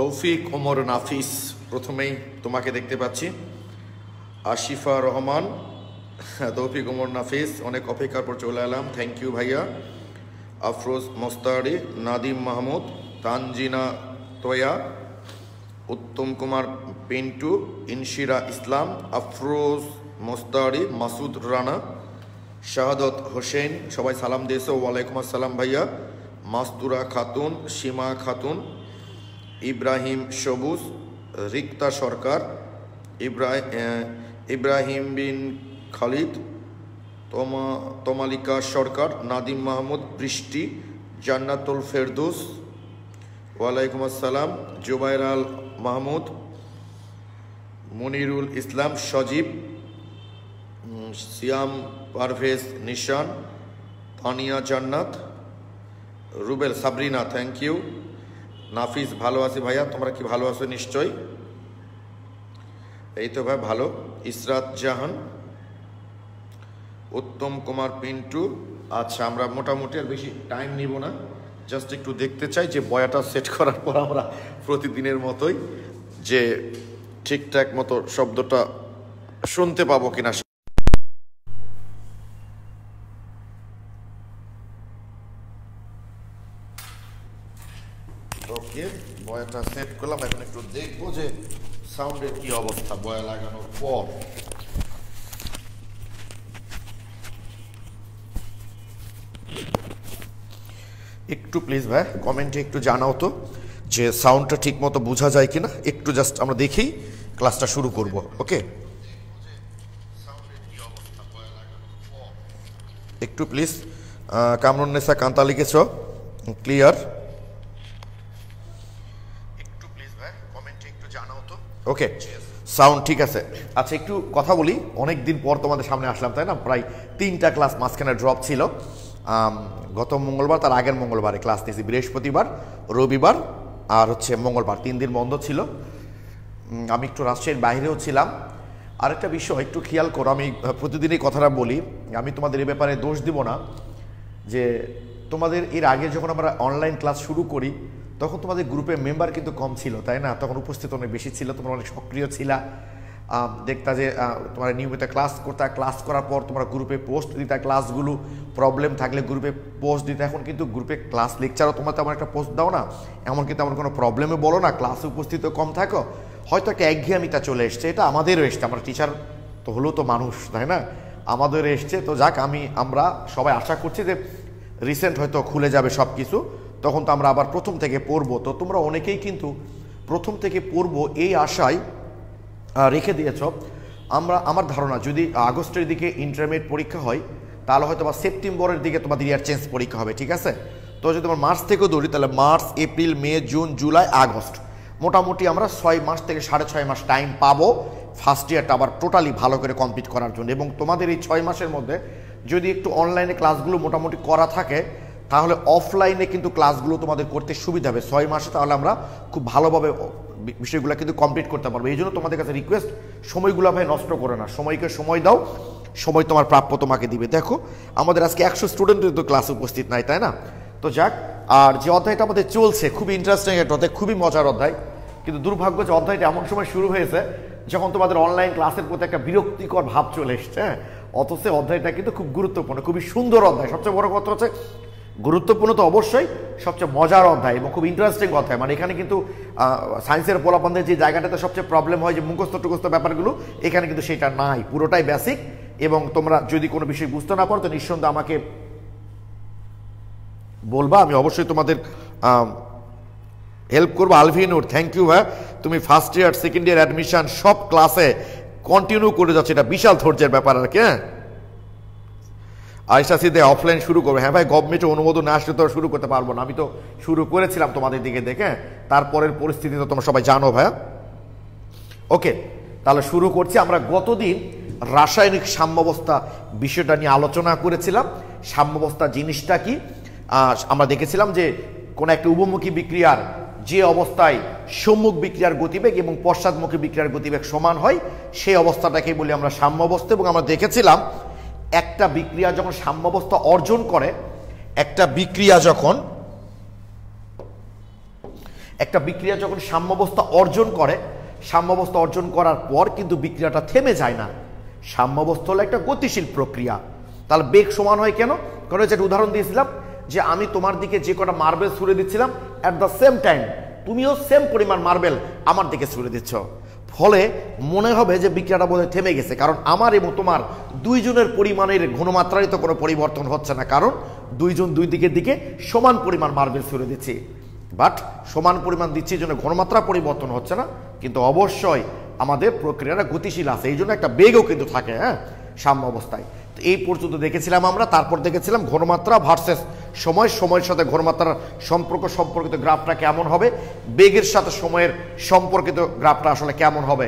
তৌফিক ওমর নাফিস, প্রথমেই তোমাকে দেখতে পাচ্ছি। আশিফা রহমান, তৌফিক ওমর নাফিস, অনেক অপেক্ষার পর চলে এলাম, থ্যাংক ইউ ভাইয়া। আফরোজ মোস্তারি, নাদিম মাহমুদ, তানজিনা তোয়া, উত্তম কুমার পিন্টু, ইনশিরা ইসলাম, আফরোজ মোস্তারি, মাসুদ রানা, শাহাদত হোসেন, সবাই সালাম দিয়েছে। ওয়ালাইকুম আসসালাম ভাইয়া। মাস্তুরা খাতুন, সীমা খাতুন, ইব্রাহিম সবুজ, রিক্তা সরকার, ইব্রাহিম বিন খালিদ, তমালিকা সরকার, নাদিম মাহমুদ, বৃষ্টি, জান্নাতুল ফেরদৌস, ওয়ালাইকুম আসসালাম, জুবাইর আল মাহমুদ, মনিরুল ইসলাম, সজীব, সিয়াম পারভেজ, নিশান, তানিয়া জান্নাত, রুবেল, সাবরিনা, থ্যাংক ইউ। নাফিস, ভালো আছি ভাইয়া, তোমরা কি ভালো আছো? নিশ্চয়, এই তো ভাই ভালো। ইসরাত জাহান, উত্তম কুমার পিন্টু। আচ্ছা, আমরা মোটামুটি আর বেশি টাইম নিব না, জাস্ট একটু দেখতে চাই যে বয়াটা সেট করার পর আমরা প্রতিদিনের মতোই যে ঠিকঠাক মতো শব্দটা শুনতে পাবো কিনা। ওকে, বয়াটা সেট করলাম, এখন একটু দেখবো যে সাউন্ডের কি অবস্থা বয়া লাগানোর পর। একটু প্লিজ ভাই কমেন্টে একটু জানাও তো যে সাউন্ডটা ঠিক মতো বোঝা যায় কিনা, একটু জাস্ট আমরা দেখেই ক্লাসটা শুরু করব। ওকে, একটু প্লিজ। কামরুন্নেসা কান্তা লিখেছ, ক্লিয়ার? একটু প্লিজ ভাই কমেন্টে একটু জানাও তো। ওকে, সাউন্ড ঠিক আছে। আচ্ছা, একটু কথা বলি, অনেক দিন পর তোমাদের সামনে আসলাম, তাই না? প্রায় 3টা ক্লাস মাঝখানে ড্রপ ছিল। গত মঙ্গলবার, তার আগের মঙ্গলবারে ক্লাস নিয়েছি, বৃহস্পতিবার, রবিবার আর হচ্ছে মঙ্গলবার, 3 দিন বন্ধ ছিল। আমি একটু রাজশাহীর বাইরেও ছিলাম। আরেকটা বিষয় একটু খেয়াল করো, আমি প্রতিদিনই কথাটা বলি, আমি তোমাদের এই ব্যাপারে দোষ দিব না, যে তোমাদের এর আগে যখন আমরা অনলাইন ক্লাস শুরু করি তখন তোমাদের গ্রুপে মেম্বার কিন্তু কম ছিল, তাই না? তখন উপস্থিত অনেক বেশি ছিল, তোমরা অনেক সক্রিয় ছিলা, দেখতা যে তোমরা নিয়মিত ক্লাস করতা, ক্লাস করার পর তোমরা গ্রুপে পোস্ট দিতা, ক্লাসগুলো প্রবলেম থাকলে গ্রুপে পোস্ট দিতে। এখন কিন্তু গ্রুপে ক্লাস লেকচারও তোমরা তেমন একটা পোস্ট দাও না, এমন কিন্তু তেমন কোনো প্রবলেমে বলো না, ক্লাসে উপস্থিত কম থাকো, হয়তো একটা একঘেয়েমিতা চলে এসছে। এটা আমাদেরও এসছে, আমরা টিচার তো হলেও তো মানুষ, তাই না? আমাদের এসছে। তো যাক, আমরা সবাই আশা করছি যে রিসেন্ট হয়তো খুলে যাবে সব কিছু, তখন তো আমরা আবার প্রথম থেকে পড়বো। তো তোমরা অনেকেই কিন্তু প্রথম থেকে পড়বো এই আশায় রেখে দিয়েছ। আমার ধারণা যদি আগস্টের দিকে ইন্টারমিডিয়েট পরীক্ষা হয় তাহলে হয়তো বা সেপ্টেম্বরের দিকে তোমাদের ইয়ার চেঞ্জ পরীক্ষা হবে, ঠিক আছে? তো যদি তোমার মার্চ থেকেও ধরি তাহলে মার্চ, এপ্রিল, মে, জুন, জুলাই, আগস্ট, মোটামুটি আমরা 6 মাস থেকে 6.5 মাস টাইম পাবো ফার্স্ট ইয়ারটা আবার টোটালি ভালো করে কমপ্লিট করার জন্য। এবং তোমাদের এই 6 মাসের মধ্যে যদি একটু অনলাইনে ক্লাসগুলো মোটামুটি করা থাকে তাহলে অফলাইনে কিন্তু ক্লাসগুলো তোমাদের করতে সুবিধা হবে 6 মাসে, তাহলে আমরা খুব ভালোভাবে বিষয়গুলো কিন্তু কমপ্লিট করতে পারবো। এই জন্য তোমাদের কাছে রিকোয়েস্ট, সময়গুলো ভাই নষ্ট করে না, সময়কে সময় দাও, সময় তোমার প্রাপ্য তোমাকে দিবে। দেখো আমাদের আজকে 100 স্টুডেন্টের তো ক্লাসে উপস্থিত নাই, তাই না? তো যাক, আর যে অধ্যায়টা আমাদের চলছে খুবই ইন্টারেস্টিং একটা অধ্যায়, খুবই মজার অধ্যায়, কিন্তু দুর্ভাগ্য যে অধ্যায়টা এমন সময় শুরু হয়েছে যখন তোমাদের অনলাইন ক্লাসের প্রতি একটা বিরক্তিকর ভাব চলে এসছে। অথচ অধ্যায়টা কিন্তু খুব গুরুত্বপূর্ণ, খুবই সুন্দর অধ্যায়। সবচেয়ে বড় কথা হচ্ছে গুরুত্বপূর্ণ তো অবশ্যই, সবচেয়ে মজার অধ্যায় এবং খুব ইন্টারেস্টিং অধ্যায়। মানে এখানে কিন্তু সায়েন্সের পোলাপানদের যে জায়গাটাতে সবচেয়ে প্রবলেম হয় যে মুখস্থ টুখস্থ ব্যাপারগুলো, এখানে কিন্তু সেটা নাই, পুরোটাই বেসিক। এবং তোমরা যদি কোনো বিষয় বুঝতে না পারো তো নিঃসন্দেহে আমাকে বলবা, আমি অবশ্যই তোমাদের হেল্প করবো। আলভিনুর, থ্যাংক ইউ ভাই, তুমি first year, second year admission সব ক্লাসে কন্টিনিউ করে যাচ্ছে, এটা বিশাল ধৈর্যের ব্যাপার আর কি। হ্যাঁ, আয়সা সিদ্ধে অফলাইন শুরু করবে। হ্যাঁ ভাই, গভর্নমেন্টের অনুমোদন না আসলে তো শুরু করতে পারবো না। আমি তো শুরু করেছিলাম তোমাদের দিকে দেখে, তারপরের পরিস্থিতি তো তোমরা সবাই জানো ভাইয়া। ওকে, তাহলে শুরু করছি। আমরা গতদিন রাসায়নিক সাম্যাবস্থা বিষয়টা নিয়ে আলোচনা করেছিলাম। সাম্যাবস্থা জিনিসটা কি আমরা দেখেছিলাম যে কোন একটা উভমুখী বিক্রিয়ার যে অবস্থায় সম্মুখ বিক্রিয়ার গতিবেগ এবং পশ্চাৎমুখী বিক্রিয়ার গতিবেগ সমান হয় সেই অবস্থাটাকে বলি আমরা সাম্যাবস্থা। এবং আমরা দেখেছিলাম একটা বিক্রিয়া যখন সাম্যাবস্থা অর্জন করে, একটা বিক্রিয়া যখন একটা বিক্রিয়া যখন সাম্যাবস্থা অর্জন করে, সাম্যাবস্থা অর্জন করার পর কিন্তু বিক্রিয়াটা থেমে যায় না। সাম্যাবস্থা হলো একটা গতিশীল প্রক্রিয়া। তাহলে বেগ সমান হয় কেন? কারণ যেটা উদাহরণ দিয়েছিলাম যে আমি তোমার দিকে যে কটা মার্বেল ছুড়ে দিচ্ছিলাম, অ্যাট দ্য সেম টাইম তুমিও সেম পরিমাণ মার্বেল আমার দিকে ছুড়ে দিচ্ছ, ফলে মনে হবে যে বিক্রিয়াটা বোধহয় থেমে গেছে। কারণ আমার এবং তোমার দুইজনের পরিমাণের ঘনমাত্রারই তো কোনো পরিবর্তন হচ্ছে না, কারণ দুইজন দুই দিকের দিকে সমান পরিমাণ মার্বেল ছুড়ে দিচ্ছি। বাট সমান পরিমাণ দিচ্ছি জন্য ঘনমাত্রা পরিবর্তন হচ্ছে না, কিন্তু অবশ্যই আমাদের প্রক্রিয়াটা গতিশীল আছে, এই জন্য একটা বেগও কিন্তু থাকে হ্যাঁ সাম্য অবস্থায়। তো এই পর্যন্ত দেখেছিলাম আমরা। তারপর দেখেছিলাম ঘনমাত্রা ভার্সেস সময়, সময়ের সাথে ঘনমাত্রার সম্পর্কিত গ্রাফটা কেমন হবে, বেগের সাথে সময়ের সম্পর্কিত গ্রাফটা আসলে কেমন হবে।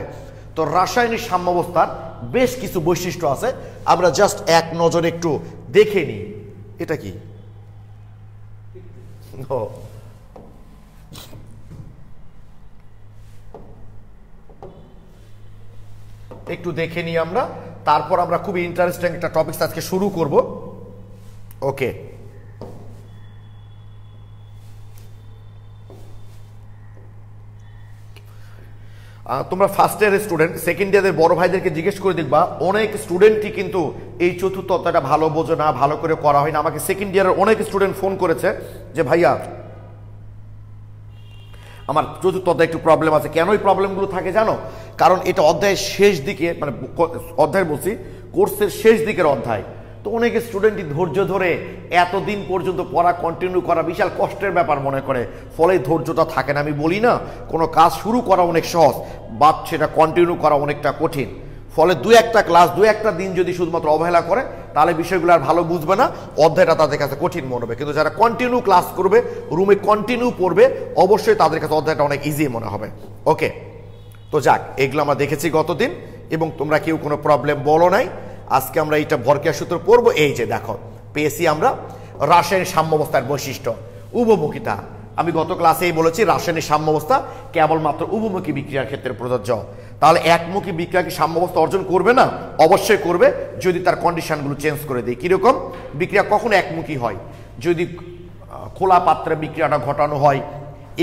তো রাসায়নিক সাম্যাবস্থার বেশ কিছু বৈশিষ্ট্য আছে, আমরা জাস্ট এক নজরে একটু দেখে নিই। এটা কি একটু দেখে নিই আমরা, তারপর আমরা খুবই ইন্টারেস্টিং একটা টপিক আজকে শুরু করব। ওকে, তোমরা ফার্স্ট ইয়ারের স্টুডেন্ট, সেকেন্ড ইয়ারের বড় ভাইদেরকে জিজ্ঞেস করে দেখবা, অনেক স্টুডেন্টই কিন্তু এই চতুর্থ অধ্যায়টা ভালো বোঝে না, ভালো করে করা হয় না। আমাকে সেকেন্ড ইয়ারের অনেক স্টুডেন্ট ফোন করেছে যে ভাইয়া আমার চতুর্থ অধ্যায় একটু প্রবলেম আছে। কেন এই প্রবলেমগুলো থাকে জানো? কারণ এটা অধ্যায়ের শেষ দিকে, মানে অধ্যায় বলছি কোর্সের শেষ দিকের অধ্যায়। তো অনেক স্টুডেন্টই ধৈর্য ধরে এতদিন পর্যন্ত পড়া কন্টিনিউ করা বিশাল কষ্টের ব্যাপার মনে করে, ফলে ধৈর্যটা থাকে না। আমি বলি না কোনো কাজ শুরু করা অনেক সহজ, বাট সেটা কন্টিনিউ করা অনেকটা কঠিন। ফলে দু একটা ক্লাস, দু একটা দিন যদি শুধুমাত্র অবহেলা করে, তাহলে বিষয়গুলো আর ভালো বুঝবে না, অধ্যায়টা তাদের কাছে কঠিন মনে হবে। কিন্তু যারা কন্টিনিউ ক্লাস করবে, রুমে কন্টিনিউ পড়বে, অবশ্যই তাদের কাছে অধ্যায়টা অনেক ইজি মনে হবে। ওকে, তো যাক, এগুলো আমরা দেখেছি গতদিন এবং তোমরা কেউ কোনো প্রবলেম বলো নাই। আজকে আমরা এইটা ভরকিয়া সূত্র পড়বো। এই যে দেখো পেয়েছি আমরা রাসায়নিক সাম্যাবস্থার বৈশিষ্ট্য, উভমুখিতা। আমি গত ক্লাসেই বলেছি রাসায়নিক সাম্যাবস্থা কেবলমাত্র উভমুখী বিক্রিয়ার ক্ষেত্রে প্রযোজ্য। তাহলে একমুখী বিক্রিয়া কি সাম্যাবস্থা অর্জন করবে না? অবশ্যই করবে, যদি তার কন্ডিশনগুলো চেঞ্জ করে দেয়। কীরকম? বিক্রিয়া কখনো একমুখী হয় যদি খোলা পাত্রে বিক্রিয়াটা ঘটানো হয়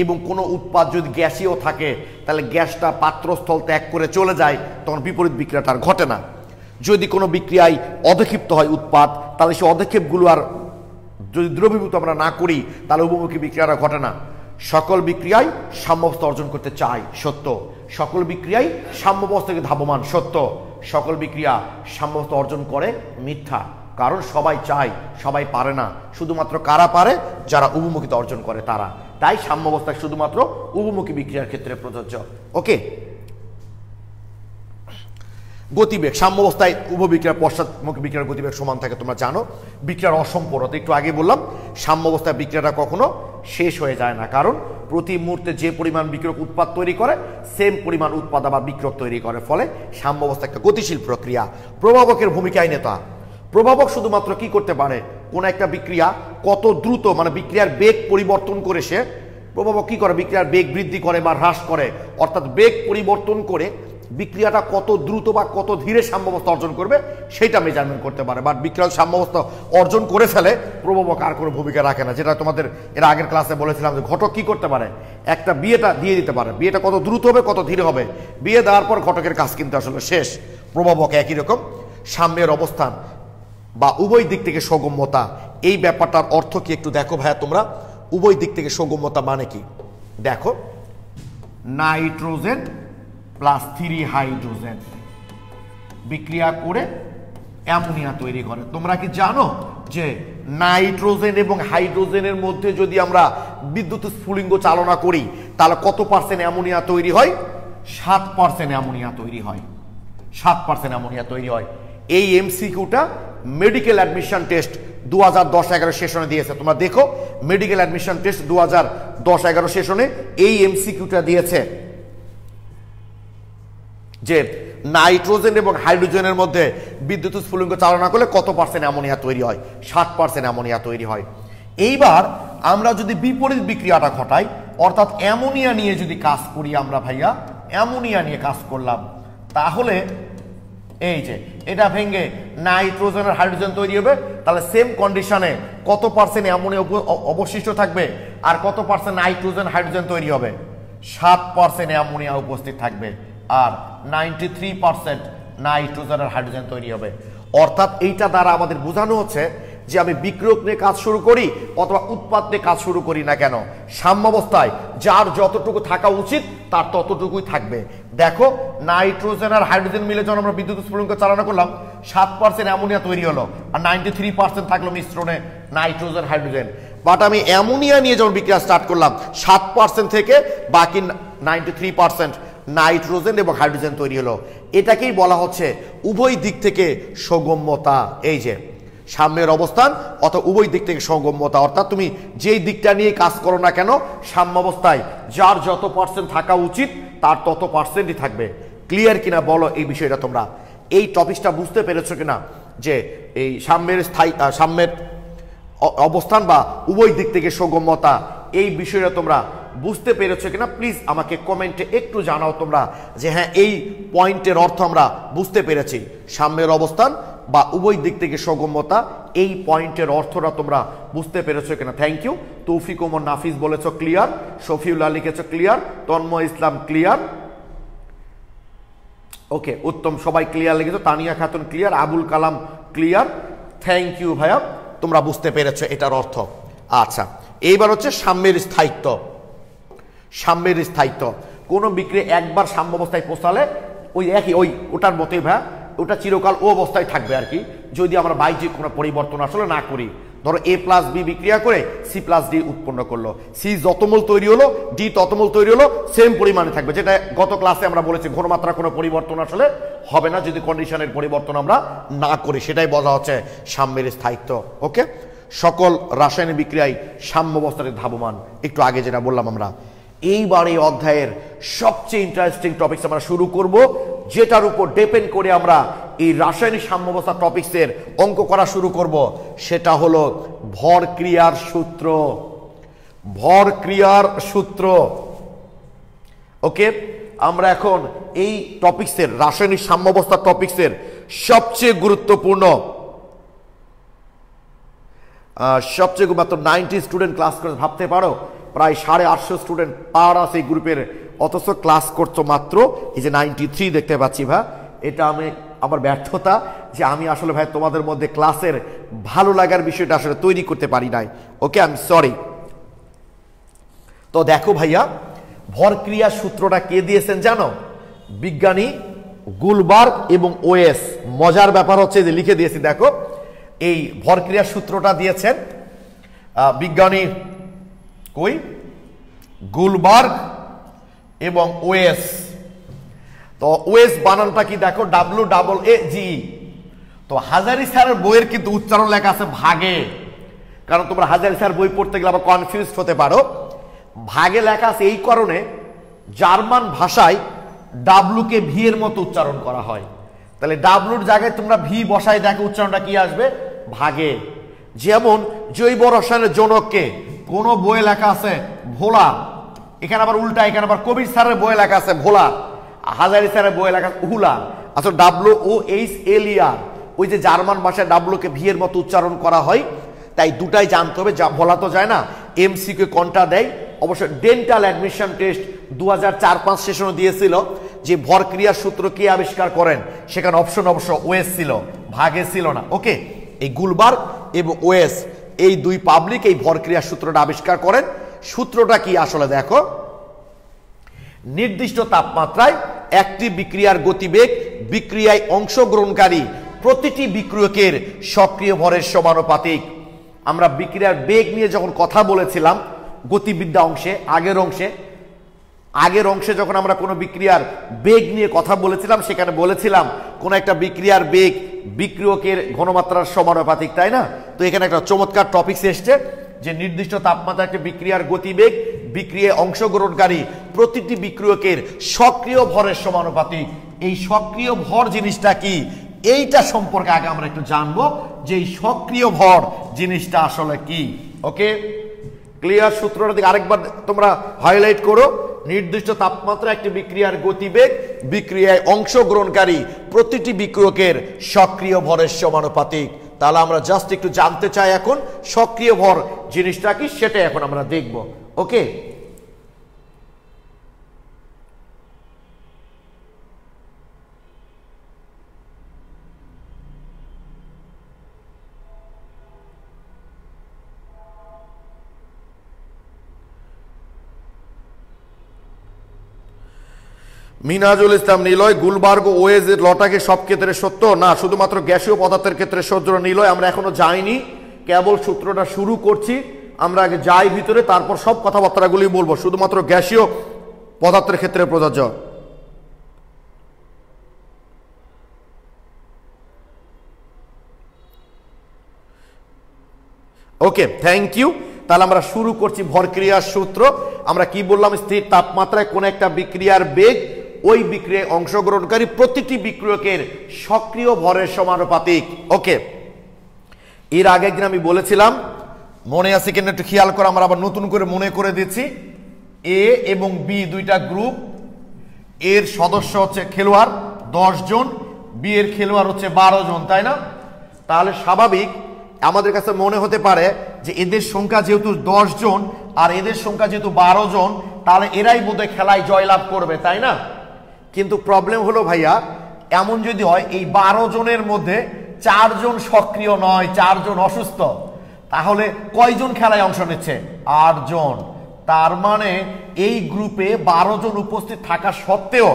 এবং কোনো উৎপাদ যদি গ্যাসীয় থাকে, তাহলে গ্যাসটা পাত্রস্থল ত্যাগ করে চলে যায়, তখন বিপরীত বিক্রিয়াটা আর ঘটে না। যদি কোনো বিক্রিয়ায় অধক্ষিপ্ত হয় উৎপাদ, তাহলে সেই অধক্ষেপগুলো আর যদি দ্রবীভূত আমরা না করি, তাহলে উভমুখী বিক্রিয়াটা ঘটে না। সকল বিক্রিয়ায় সাম্যাবস্থা অর্জন করতে চাই, সত্য। সকল বিক্রিয়ায় সাম্যাবস্থাকে ধাবমান, সত্য। সকল বিক্রিয়া সাম্যাবস্থা অর্জন করে, মিথ্যা। কারণ সবাই চায়, সবাই পারে না। শুধুমাত্র কারা পারে? যারা উভমুখিতা অর্জন করে তারা। তাই সাম্যাবস্থা শুধুমাত্র উভমুখী বিক্রিয়ার ক্ষেত্রে প্রযোজ্য। ওকে, গতিবেগ সাম্যাবস্থায় উভবিক্রিয়ার পশ্চাৎমুখী বিক্রিয়ার গতিবেগ সমান থাকে, তোমরা জানো। বিক্রিয়ার অসম্পূর্ণতা একটু আগে বললাম, সাম্যাবস্থায় বিক্রিয়াটা কখনো শেষ হয়ে যায় না, কারণ প্রতি মুহূর্তে যে পরিমাণ বিক্রিয়ক উৎপাদ তৈরি করে, সেম পরিমাণ উৎপাদ আবার বিক্রিয়ক তৈরি করে। ফলে সাম্যাবস্থা একটা গতিশীল প্রক্রিয়া। প্রভাবকের ভূমিকায় নেতা। প্রভাবক শুধুমাত্র কি করতে পারে? কোন একটা বিক্রিয়া কত দ্রুত, মানে বিক্রিয়ার বেগ পরিবর্তন করে সে, প্রভাবক কি করে? বিক্রিয়ার বেগ বৃদ্ধি করে বা হ্রাস করে, অর্থাৎ বেগ পরিবর্তন করে বিক্রিয়াটা কত দ্রুত বা কত ধীরে সাম্যাবস্থা অর্জন করবে সেটা মেজারমেন্ট করতে পারে। বাট বিক্রিয়া সাম্যাবস্থা অর্জন করে ফেলে, প্রভাবক আর কোনো ভূমিকা রাখে না। যেটা তোমাদের এর আগের ক্লাসে বলেছিলাম যে ঘটক কি করতে পারে? একটা বিয়েটা দিয়ে দিতে পারে, বিয়েটা কত দ্রুত হবে কত ধীরে হবে, বিয়ে দেওয়ার পর ঘটকের কাজ কিন্তু আসলে শেষ। প্রভাবক একই রকম। সাম্যের অবস্থান বা উভয় দিক থেকে সৌগম্যতা, এই ব্যাপারটার অর্থ কি একটু দেখো ভাইয়া তোমরা। উভয় দিক থেকে সৌগম্যতা মানে কি? দেখো, নাইট্রোজেন প্লাস 3 হাইড্রোজেন বিক্রিয়া করে অ্যামোনিয়া তৈরি করে। তোমরা কি জানো যে নাইট্রোজেন এবং হাইড্রোজেনের মধ্যে যদি আমরা বিদ্যুৎ স্ফুলিঙ্গ চালনা করি, তাহলে কত পার্সেন্ট অ্যামোনিয়া তৈরি হয়? 7% অ্যামোনিয়া তৈরি হয়। 7% অ্যামোনিয়া তৈরি হয়। এই এমসিকিউটা মেডিকেল অ্যাডমিশন টেস্ট 2010-11 সেশনে দিয়েছে। তোমরা দেখো, মেডিকেল অ্যাডমিশন টেস্ট 2010-11 সেশনে এই এমসিকিউটা দিয়েছে যে নাইট্রোজেন এবং হাইড্রোজেনের মধ্যে বিদ্যুৎ স্ফুলিঙ্গ চালনা করলে কত পার্সেন্ট অ্যামোনিয়া তৈরি হয়? 7% অ্যামোনিয়া তৈরি হয়। এইবার আমরা যদি বিপরীত বিক্রিয়াটা ঘটাই, অর্থাৎ অ্যামোনিয়া নিয়ে যদি কাজ করি আমরা ভাইয়া, অ্যামোনিয়া নিয়ে কাজ করলাম, তাহলে এই যে এটা ভেঙে নাইট্রোজেন আর হাইড্রোজেন তৈরি হবে, তাহলে সেম কন্ডিশনে কত পার্সেন্ট অ্যামোনিয়া অবশিষ্ট থাকবে? আর কত পার্সেন্ট নাইট্রোজেন হাইড্রোজেন তৈরি হবে? 7% অ্যামোনিয়া উপস্থিত থাকবে আর 93% নাইট্রোজেন আর হাইড্রোজেন তৈরি হবে। অর্থাৎ এইটা দ্বারা আমাদের বোঝানো হচ্ছে যে আমি বিক্রিয়ক নিয়ে কাজ শুরু করি অথবা উৎপাদ নিয়ে কাজ শুরু করি না কেন, সাম্যাবস্থায় যার যতটুকু থাকা উচিত তার ততটুকুই থাকবে। দেখো নাইট্রোজেন আর হাইড্রোজেন মিলে যখন আমরা বিদ্যুৎ স্ফুলঙ্গ চালনা করলাম 7% অ্যামোনিয়া তৈরি হলো আর 93% থাকলো মিশ্রণে নাইট্রোজেন হাইড্রোজেন। বাট আমি অ্যামোনিয়া নিয়ে যখন বিক্রিয়া স্টার্ট করলাম 7% থেকে বাকি 93% নাইট্রোজেন এবং হাইড্রোজেন তৈরি হলো। এটাকেই বলা হচ্ছে উভয় দিক থেকে সৌগম্যতা। এই যে সাম্যের অবস্থান অথবা উভয় দিক থেকে সৌগম্যতা, অর্থাৎ তুমি যেই দিকটা নিয়ে কাজ করো না কেন সাম্যাবস্থায় যার যত পার্সেন্ট থাকা উচিত তার তত পার্সেন্টই থাকবে। ক্লিয়ার কিনা বলো এই বিষয়টা? তোমরা এই টপিকটা বুঝতে পেরেছো কিনা যে এই সাম্যের অবস্থান বা উভয় দিক থেকে সৌগম্যতা এই বিষয়টা তোমরা বুঝতে পেরেছো কিনা? প্লিজ আমাকে কমেন্টে একটু জানাও তোমরা যে হ্যাঁ এই পয়েন্টের অর্থ আমরা বুঝতে পেরেছি। সাম্যের অবস্থান বা উভয় দিক থেকে সৌগম্যতা এই পয়েন্টের অর্থটা তোমরা বুঝতে পেরেছো কিনা? Thank you. তৌফিক ওমর নাফিস বলেছো ক্লিয়ার, শফিউল্লাহ লিখেছো clear, Tanmoy Islam clear, okay উত্তম সবাই ক্লিয়ার লিখেছো, Tania Khatun clear, Abul Kalam clear. Thank you ভাইয়া, তোমরা বুঝতে পেরেছো এটার অর্থ। আচ্ছা এইবার হচ্ছে সাম্যের স্থায়িত্ব। সাম্যের স্থায়িত্ব কোন বিক্রিয়া একবার সাম্য অবস্থায় পৌঁছালে ওই একই ওটার মতোই ভাইয়া ওটা চিরকাল ও অবস্থায় থাকবে আর কি, যদি আমরা বাহ্যিক কোনো পরিবর্তন আসলে না করি। ধরো A+B বিক্রিয়া করে C+D উৎপন্ন করলো, সি যত মোল তৈরি হলো ডি তত মোল তৈরি হলো, সেম পরিমাণে থাকবে। যেটা গত ক্লাসে আমরা বলেছি ঘনমাত্রা কোনো পরিবর্তন আসলে হবে না যদি কন্ডিশনের পরিবর্তন আমরা না করি, সেটাই বলা হচ্ছে সাম্যের স্থায়িত্ব। ওকে, সকল রাসায়নিক বিক্রিয়ায় সাম্য অবস্থাতে ধাবমান, একটু আগে যেটা বললাম আমরা। এইবার এই অধ্যায়ের সবচেয়ে ইন্টারেস্টিং টপিকস আমরা শুরু করব, যেটার উপর ডিপেন্ড করে আমরা এই রাসায়নিক সাম্যাবস্থা টপিকসের অঙ্ক করা শুরু করব। সেটা হলো ভর ক্রিয়ার সূত্র। ভর ক্রিয়ার সূত্র। ওকে, আমরা এখন এই টপিকসের রাসায়নিক সাম্যাবস্থা টপিকসের সবচেয়ে গুরুত্বপূর্ণ মাত্র 90 স্টুডেন্ট ক্লাস করে, ভাবতে পারো প্রায় 850 স্টুডেন্ট পার আছে এই গ্রুপের, অথচ ক্লাস করছো মাত্র এই যে 93 দেখতে পাচ্ছি। ভাই এটা আমার ব্যর্থতা যে আমি আসলে ভাই তোমাদের মধ্যে ক্লাসের ভালো লাগার বিষয়টা আসলে তৈরি করতে পারি নাই। ওকে, আই এম সরি। তো দেখো ভাইয়া ভর ক্রিয়ার সূত্রটা কে দিয়েছেন জানো? বিজ্ঞানী গুলবার্গ এবং ওয়েস। মজার ব্যাপার হচ্ছে যে লিখে দিয়েছি দেখো, এই ভর ক্রিয়ার সূত্রটা দিয়েছেন বিজ্ঞানী গুলবার্গ এবং ওয়েস। তো ওয়েস বানানটা কি দেখো, WAAG। তো হাজারি স্যারের বইয়ের কিন্তু উচ্চারণ লেখা আছে ভাগে, কারণ তোমরা হাজারি স্যার বই পড়তে গেলে আবার কনফিউজ হতে পারো। ভাগে লেখা আছে এই কারণে জার্মান ভাষায় ডাব্লু কে ভি এর মতো উচ্চারণ করা হয়। তাহলে ডাব্লুর জায়গায় তোমরা ভি বসাই দেখো উচ্চারণটা কি আসবে, ভাগে। যেমন জৈব রসায়নের জনককে কোন বইয়ে লেখা আছে ভোলা, এখানে আবার উল্টা, এখানে আবার কবির স্যারের বইয়ে লেখা আছে ভোলা, হাজারি স্যারের বইয়ে লেখা উহুলা। আসলে WOHLER, ওই যে জার্মান ভাষায় ডাব্লু কে ভি এর মতো উচ্চারণ করা হয়, তাই দুটাই জানতে হবে। যা বলা তো যায় না, MCQ কোনটা দেয়। অবশ্য ডেন্টাল অ্যাডমিশন টেস্ট 2004-05 সেশনে দিয়েছিল যে ভর ক্রিয়ার সূত্র কে আবিষ্কার করেন, সেখানে অপশন অবশ্য ওয়েস ছিল, ভাগে ছিল না। ওকে, এই গুলবার্গ এবং ওয়েস এই দুই পাবলিক এই ভর ক্রিয়ার সূত্রটা আবিষ্কার করেন। সূত্রটা কি আসলে দেখো, নির্দিষ্ট তাপমাত্রায় একটি বিক্রিয়ার গতিবেগ বিক্রিয়ায় অংশগ্রহণকারী প্রতিটি বিক্রিয়কের সক্রিয় ভরের সমানুপাতিক। আমরা বিক্রিয়ার বেগ নিয়ে যখন কথা বলেছিলাম গতিবিদ্যা অংশে, আগের অংশে যখন আমরা কোনো বিক্রিয়ার বেগ নিয়ে কথা বলেছিলাম, সেখানে বলেছিলাম কোন একটা বিক্রিয়ার বেগ বিক্রিয়কের ঘনমাত্রার সমানুপাতিক, তাই না? তো এখানে একটা চমৎকার টপিক এসছে যে নির্দিষ্ট তাপমাত্রা একটা বিক্রিয়ার গতিবেগ বিক্রিয়ায় অংশগ্রহণকারী প্রতিটি বিক্রিয়কের সক্রিয় ভরের সমানুপাতিক। এই সক্রিয় ভর জিনিসটা কি, এইটা সম্পর্কে আগে আমরা একটু জানবো যে এই সক্রিয় ভর জিনিসটা আসলে কি। ওকে, ক্লিয়ার? সূত্রটা দিকে আরেকবার তোমরা হাইলাইট করো। নির্দিষ্ট তাপমাত্রা একটি বিক্রিয়ার গতিবেগ বিক্রিয়ায় অংশগ্রহণকারী প্রতিটি বিক্রিয়কের সক্রিয় ভরের সমানুপাতিক। তাহলে আমরা জাস্ট একটু জানতে চাই এখন সক্রিয় ভর জিনিসটা কি, সেটা এখন আমরা দেখব। ওকে, মিনাজুল ইসলাম নিলয়, গুলবার্গ ওয়েজ এর লটাকে সব ক্ষেত্রে সত্য না, শুধুমাত্র গ্যাসীয় পদার্থের ক্ষেত্রে সত্য। নিলয়, আমরা এখনো যাইনি, কেবল সূত্রটা শুরু করছি, আমরা আগে যাই ভিতরে, তারপর সব কথাবার্তাগুলি বলবো। শুধুমাত্র গ্যাসীয় পদার্থের ক্ষেত্রে প্রযোজ্য। ওকে, থ্যাংক ইউ। তাহলে আমরা শুরু করছি ভরক্রিয়ার সূত্র। আমরা কি বললাম, স্থির তাপমাত্রায় কোন একটা বিক্রিয়ার বেগ ওই বিক্রিয়ায় অংশগ্রহণকারী প্রতিটি বিক্রিয়কের সক্রিয় ভরের সমানুপাতিক। ওকে, এর আগে একদিন আমি বলেছিলাম, মনে আছে কিনা একটু খেয়াল করে, আমরা আবার নতুন করে মনে করে দিচ্ছি। এ এবং বি দুইটা গ্রুপ, এর সদস্য হচ্ছে খেলোয়াড় 10 জন, বি এর খেলোয়াড় হচ্ছে 12 জন, তাই না? তাহলে স্বাভাবিক আমাদের কাছে মনে হতে পারে যে এদের সংখ্যা যেহেতু 10 জন আর এদের সংখ্যা যেহেতু 12 জন, তাহলে এরাই বোধহয় খেলায় জয়লাভ করবে, তাই না? কিন্তু প্রবলেম হলো ভাইয়া, এমন যদি হয় এই 12 জনের মধ্যে 4 জন সক্রিয় নয়, 4 জন অসুস্থ, তাহলে কয়জন খেলায় অংশ নিচ্ছে? 8 জন। তার মানে এই গ্রুপে 12 জন উপস্থিত থাকা সত্ত্বেও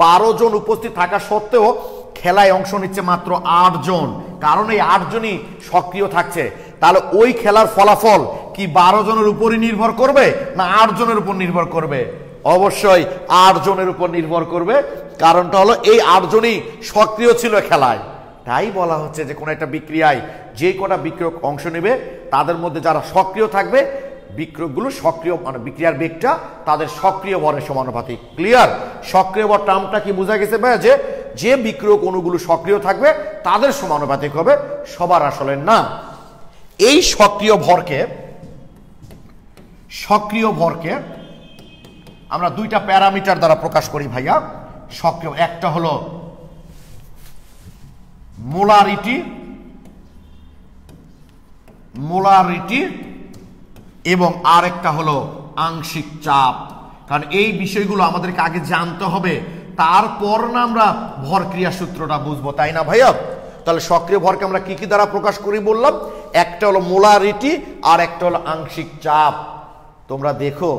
12 জন উপস্থিত থাকা সত্ত্বেও খেলায় অংশ নিচ্ছে মাত্র 8 জন, কারণ এই 8 জনই সক্রিয় থাকছে। তাহলে ওই খেলার ফলাফল কি 12 জনের উপরই নির্ভর করবে না 8 জনের উপর নির্ভর করবে? অবশ্যই 8 জনের উপর নির্ভর করবে। কারণটা হলো এই 8 জনই সক্রিয় ছিল খেলায়। তাই বলা হচ্ছে যে কোনো একটা বিক্রিয়ায় যে কটা বিক্রিয়ক অংশ নেবে তাদের মধ্যে যারা সক্রিয় থাকবে, বিক্রিয়কগুলো সক্রিয় মানে বিক্রিয়ার বেগটা তাদের সক্রিয় ভরের সমানুপাতিক। ক্লিয়ার? সক্রিয় ভর টার্মটা কি বোঝা গেছে ভাই? যে বিক্রিয়ক অণুগুলো সক্রিয় থাকবে তাদের সমানুপাতিক হবে, সবার আসলে না। এই সক্রিয় ভরকে আমরা দুইটা প্যারামিটার দ্বারা প্রকাশ করি ভাইয়া। সক্রিয়, একটা হলো মোলারিটি এবং আরেকটা হলো আংশিক চাপ। কারণ এই বিষয়গুলো আমাদেরকে আগে জানতে হবে, তারপর না আমরা ভরক্রিয়া সূত্রটা বুঝবো, তাই না ভাইয়া? তাহলে সক্রিয় ভরকে আমরা কি কি দ্বারা প্রকাশ করি বললাম? একটা হলো মোলারিটি আর একটা হলো আংশিক চাপ। তোমরা দেখো,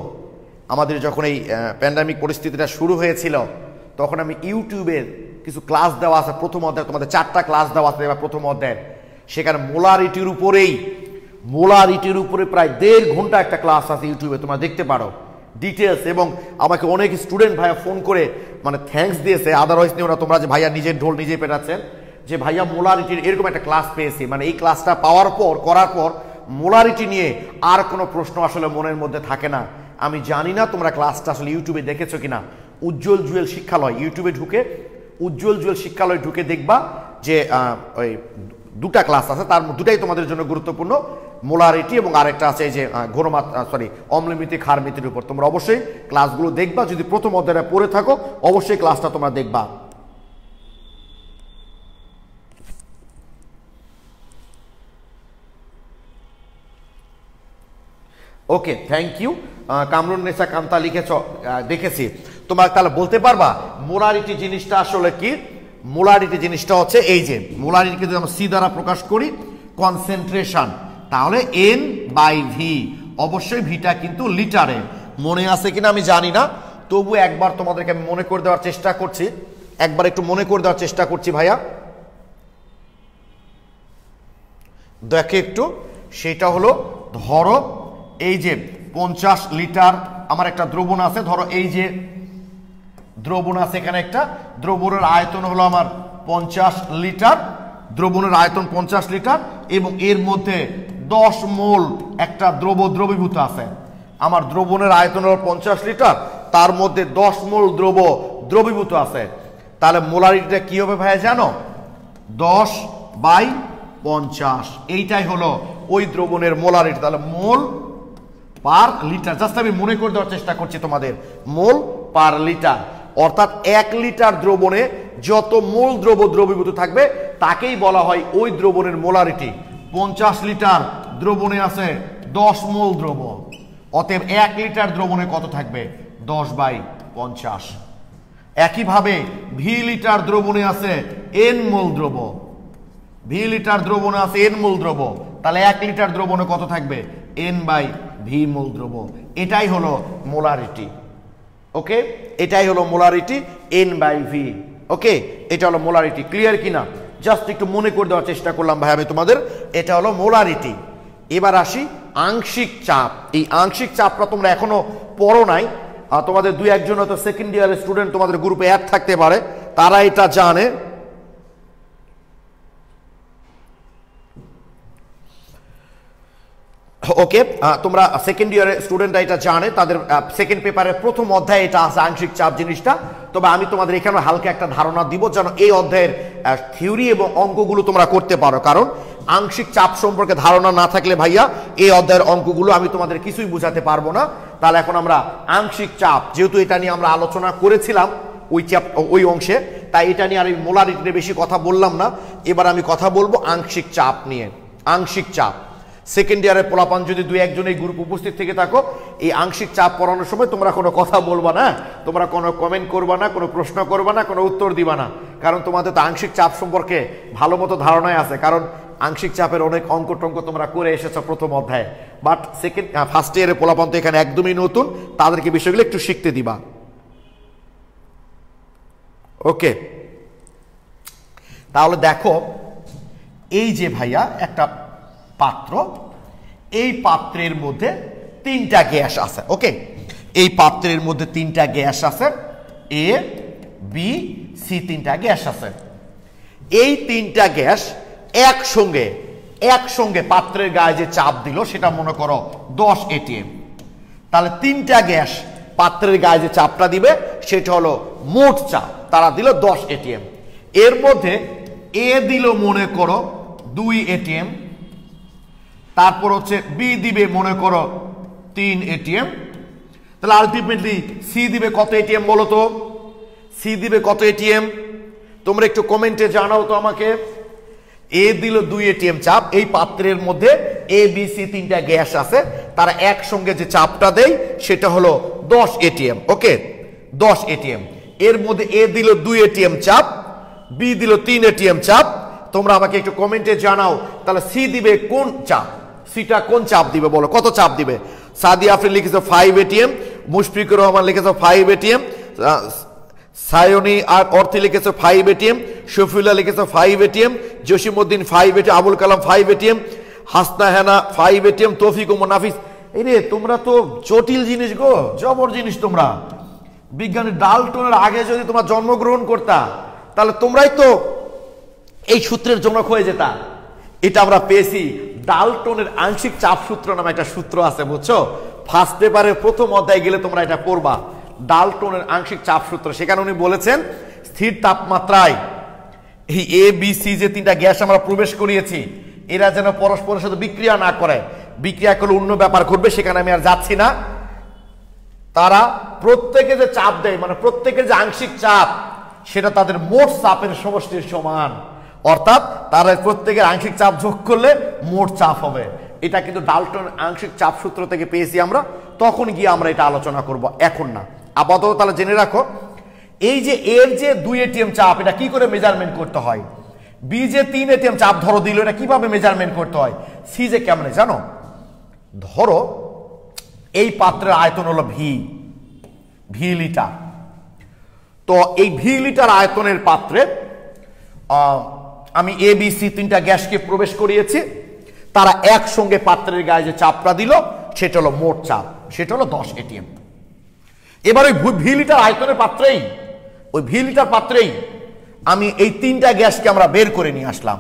আমাদের যখন এই প্যান্ডামিক পরিস্থিতিটা শুরু হয়েছিল তখন আমি ইউটিউবের কিছু ক্লাস দেওয়া আছে, প্রথম অধ্যায় তোমাদের 4টা ক্লাস দেওয়া আছে প্রথম অধ্যায়, সেখানে মোলারিটির উপরে প্রায় 1.5 ঘন্টা একটা ক্লাস আছে ইউটিউবে, তোমরা দেখতে পারো ডিটেলস। এবং আমাকে অনেক স্টুডেন্ট ভাইয়া ফোন করে মানে থ্যাঙ্কস দিয়েছে, আদারওয়াইজ নিও না তোমরা যে ভাইয়া নিজের ঢোল নিজেই পেটাচ্ছেন, যে ভাইয়া মোলারিটির এরকম একটা ক্লাস পেয়েছি, মানে এই ক্লাসটা করার পর মোলারিটি নিয়ে আর কোনো প্রশ্ন আসলে মনের মধ্যে থাকে না। আমি জানি না তোমরা ক্লাসটা আসলে ইউটিউবে দেখেছো কিনা। উজ্জ্বল জুয়েল শিক্ষালয়, ইউটিউবে ঢুকে উজ্জ্বল জুয়েল শিক্ষালয় ঢুকে দেখবা যে ওই 2টা ক্লাস আছে, তার দুটাই তোমাদের জন্য গুরুত্বপূর্ণ, মোলারিটি এবং আরেকটা আছে এই যে অম্লমিতি ক্ষারমিতির উপর। তোমরা অবশ্যই ক্লাসগুলো দেখবা, যদি প্রথম অধ্যায়টা পড়ে থাকো অবশ্যই ক্লাসটা তোমরা দেখবা। ওকে, থ্যাংক ইউ। কামরুন নেসা কান্তা লিখেছ, দেখেছি। তোমরা তাহলে বলতে পারবা মোলারিটি জিনিসটা আসলে কি? মোলারিটি জিনিসটা হচ্ছে এই যে মোলারিটিকে যদি আমরা সি দ্বারা প্রকাশ করি কনসেন্ট্রেশন, তাহলে N/V, অবশ্যই ভিটা কিন্তু লিটারে। মনে আছে কিনা আমি জানি না, তবু একবার তোমাদেরকে আমি মনে করে দেওয়ার চেষ্টা করছি, একটু মনে করে দেওয়ার চেষ্টা করছি ভাইয়া, দেখে একটু। সেটা হলো, ধরো এই যে 50 লিটার আমার একটা দ্রবণ আছে, ধরো এই যে দ্রবণ আছে, এখানে একটা দ্রবণের আয়তন হলো আমার 50 লিটার, দ্রবণের আয়তন 50 লিটার এবং এর মধ্যে 10 মোল একটা দ্রবীভূত আছে। আমার দ্রবণের আয়তন হলো 50 লিটার, তার মধ্যে 10 মোল দ্রবীভূত আছে। তাহলে মোলারিটিটা কি হবে ভাইয়া জানো? 10/50, এইটাই হলো ওই দ্রবণের মোলারিটি। তাহলে মোল পার লিটার, জাস্ট আমি মনে করে দেওয়ার চেষ্টা করছি তোমাদের, মোল পার লিটার। অর্থাৎ 1 লিটার দ্রবণে যত মোল দ্রবীভূত থাকবে তাকেই বলা হয় ওই দ্রবণের মোলারিটি। 50 লিটার দ্রবণে আছে 10 মোল দ্রব, অতএব 1 লিটার দ্রবণে কত থাকবে? 10/50। একইভাবে ভি লিটার দ্রবণে আছে n মোল দ্রব, ভি লিটার দ্রবণে আছে n মোল দ্রব, তাহলে 1 লিটার দ্রবণে কত থাকবে? n/v মোল দ্রব। এটাই হলো মোলারিটি। ওকে, এটাই হলো মোলারিটি n/v। ওকে, এটা হলো মোলারিটি। ক্লিয়ার কিনা? জাস্ট একটু মনে করে দেওয়ার চেষ্টা করলাম ভাই আমি তোমাদের। এটা হলো মোলারিটি। এবার আসি আংশিক চাপ। এই আংশিক চাপটা তোমরা এখনো পড়ো নাই, তোমাদের 2-1 জন হয়তো সেকেন্ড ইয়ারের স্টুডেন্ট তোমাদের গ্রুপে অ্যাড থাকতে পারে, তারা এটা জানে। ওকে, তোমরা সেকেন্ড ইয়ারের স্টুডেন্টরা এটা জানে, তাদের সেকেন্ড পেপারের প্রথম অধ্যায়ে এটা আছে আংশিক চাপ জিনিসটা। তবে আমি তোমাদের এখানে হালকা একটা ধারণা দিব যেন এই অধ্যায়ের থিওরি এবং অঙ্কগুলো তোমরা করতে পারো। কারণ আংশিক চাপ সম্পর্কে ধারণা না থাকলে ভাইয়া এই অধ্যায়ের অঙ্কগুলো আমি তোমাদের কিছুই বোঝাতে পারবো না। তাহলে এখন আমরা আংশিক চাপ, যেহেতু এটা নিয়ে আমরা আলোচনা করেছিলাম ওই অংশে, তাই এটা নিয়ে আর এই মোলারিটি বেশি কথা বললাম না। এবার আমি কথা বলবো আংশিক চাপ নিয়ে। আংশিক চাপ সেকেন্ড ইয়ারের পোলাপান যদি 2-1 জন এই গ্রুপ উপস্থিত থেকে থাকো, এই আংশিক চাপ পড়ানোর সময় তোমরা কোনো কথা বলবা না, তোমরা কোনো কমেন্ট করবা না, কোনো প্রশ্ন করবা না, কোনো উত্তর দিবা না। কারণ তোমাদের তো আংশিক চাপ সম্পর্কে ভালো মতো ধারণাই আছে, কারণ আংশিক চাপের অনেক অঙ্ক টঙ্ক তোমরা করে এসেছো প্রথম অধ্যায়ে। বাট ফার্স্ট ইয়ারের পোলাপান তো এখানে একদমই নতুন, তাদেরকে বিষয়গুলো একটু শিখতে দিবা। ওকে, তাহলে দেখো এই যে ভাইয়া একটা পাত্র, এই পাত্রের মধ্যে 3টা গ্যাস আছে। ওকে, এই পাত্রের মধ্যে 3টা গ্যাস আছে, এ বি সি 3টা গ্যাস আছে। এই 3টা গ্যাস একসঙ্গে পাত্রের গায়ে যে চাপ দিল সেটা মনে করো 10 ATM। তাহলে 3টা গ্যাস পাত্রের গায়ে যে চাপটা দিবে সেটা হলো মোট চাপ, তারা দিল 10 ATM। এর মধ্যে এ দিল মনে করো 2 ATM, তারপর হচ্ছে বি দিবে মনে করো 3 ATM। তাহলে আলটিমেটলি সি দিবে কত ATM বলো তো? সি দিবে কত ATM? তোমরা একটু কমেন্টে জানাও তো আমাকে। এ দিল 2 ATM চাপ, এই পাত্রের মধ্যে এ বি সি 3টা গ্যাস আছে, তারা একসঙ্গে যে চাপটা দেয় সেটা হলো 10 ATM। ওকে, 10 ATM। এর মধ্যে এ দিল 2 ATM চাপ, বি দিল 3 ATM চাপ। তোমরা আমাকে একটু কমেন্টে জানাও তাহলে সি দিবে কোন চাপ, সিটা কোন চাপ দিবে বলো, কত চাপ দিবে? সাদি আফরিন লিখেছে 5 ATM, মুশফিকুর রহমান লিখেছে 5 ATM, সায়নী আর অর্থে লিখেছে 5 ATM, শফিউল্লাহ লিখেছে 5 ATM, Jasimuddin 5 ATM, Abul Kalam 5 ATM, Hasna হেনা 5 ATM, তৌফিক ও মুনাফিস। এই রে তোমরা তো জটিল জিনিস গো, জবর জিনিস। তোমরা বিজ্ঞানী ডাল্টনের আগে যদি তোমরা জন্মগ্রহণ করতা তাহলে তোমরাই তো এই সূত্রের জনক হয়ে যেতা। এটা আমরা পেয়েছি ডাল্টনের আংশিক চাপ সূত্র নামে একটা সূত্র আছে, বুঝছো? ফার্স্ট পেপারের প্রথম অধ্যায়ে গেলে তোমরা এটা পড়বা, ডাল্টনের আংশিক চাপ সূত্র। সেখানে উনি বলেছেন স্থির তাপমাত্রায় এই এ বি সি যে 3টা গ্যাস আমরা প্রবেশ করিয়েছি এরা যেন পরস্পরের সাথে বিক্রিয়া না করে, বিক্রিয়া করলে অন্য ব্যাপার ঘটবে, সেখানে আমি আর যাচ্ছি না। তারা প্রত্যেকে যে চাপ দেয়, মানে প্রত্যেকের যে আংশিক চাপ সেটা তাদের মোট চাপের সমষ্টির সমান, অর্থাৎ তারা প্রত্যেকের আংশিক চাপ যোগ করলে মোট চাপ হবে। এটা কিন্তু ডাল্টন আংশিক চাপ সূত্র থেকে পেয়েছি আমরা, তখন গিয়ে আমরা এটা আলোচনা করব, এখন না। আপাতত তাহলে জেনে রাখো এই যে এর যে 2 ATM চাপ এটা কি করে মেজারমেন্ট করতে হয়, বি যে 3 ATM চাপ ধরো দিল এটা কিভাবে মেজারমেন্ট করতে হয়, সি যে কেমনে জানো? ধরো এই পাত্রের আয়তন হলো ভি লিটার, তো এই ভি লিটার আয়তনের পাত্রে আমি এ বি সি 3টা গ্যাসকে প্রবেশ করিয়েছি, তারা একসঙ্গে পাত্রের গায়ে যে চাপটা দিল সেটা হলো মোট চাপ, সেটা হলো 10 ATM। এবার ওই ভি লিটার আয়তনের পাত্রেই, ওই ভি লিটার পাত্রেই আমি এই 3টা গ্যাসকে আমরা বের করে নিয়ে আসলাম।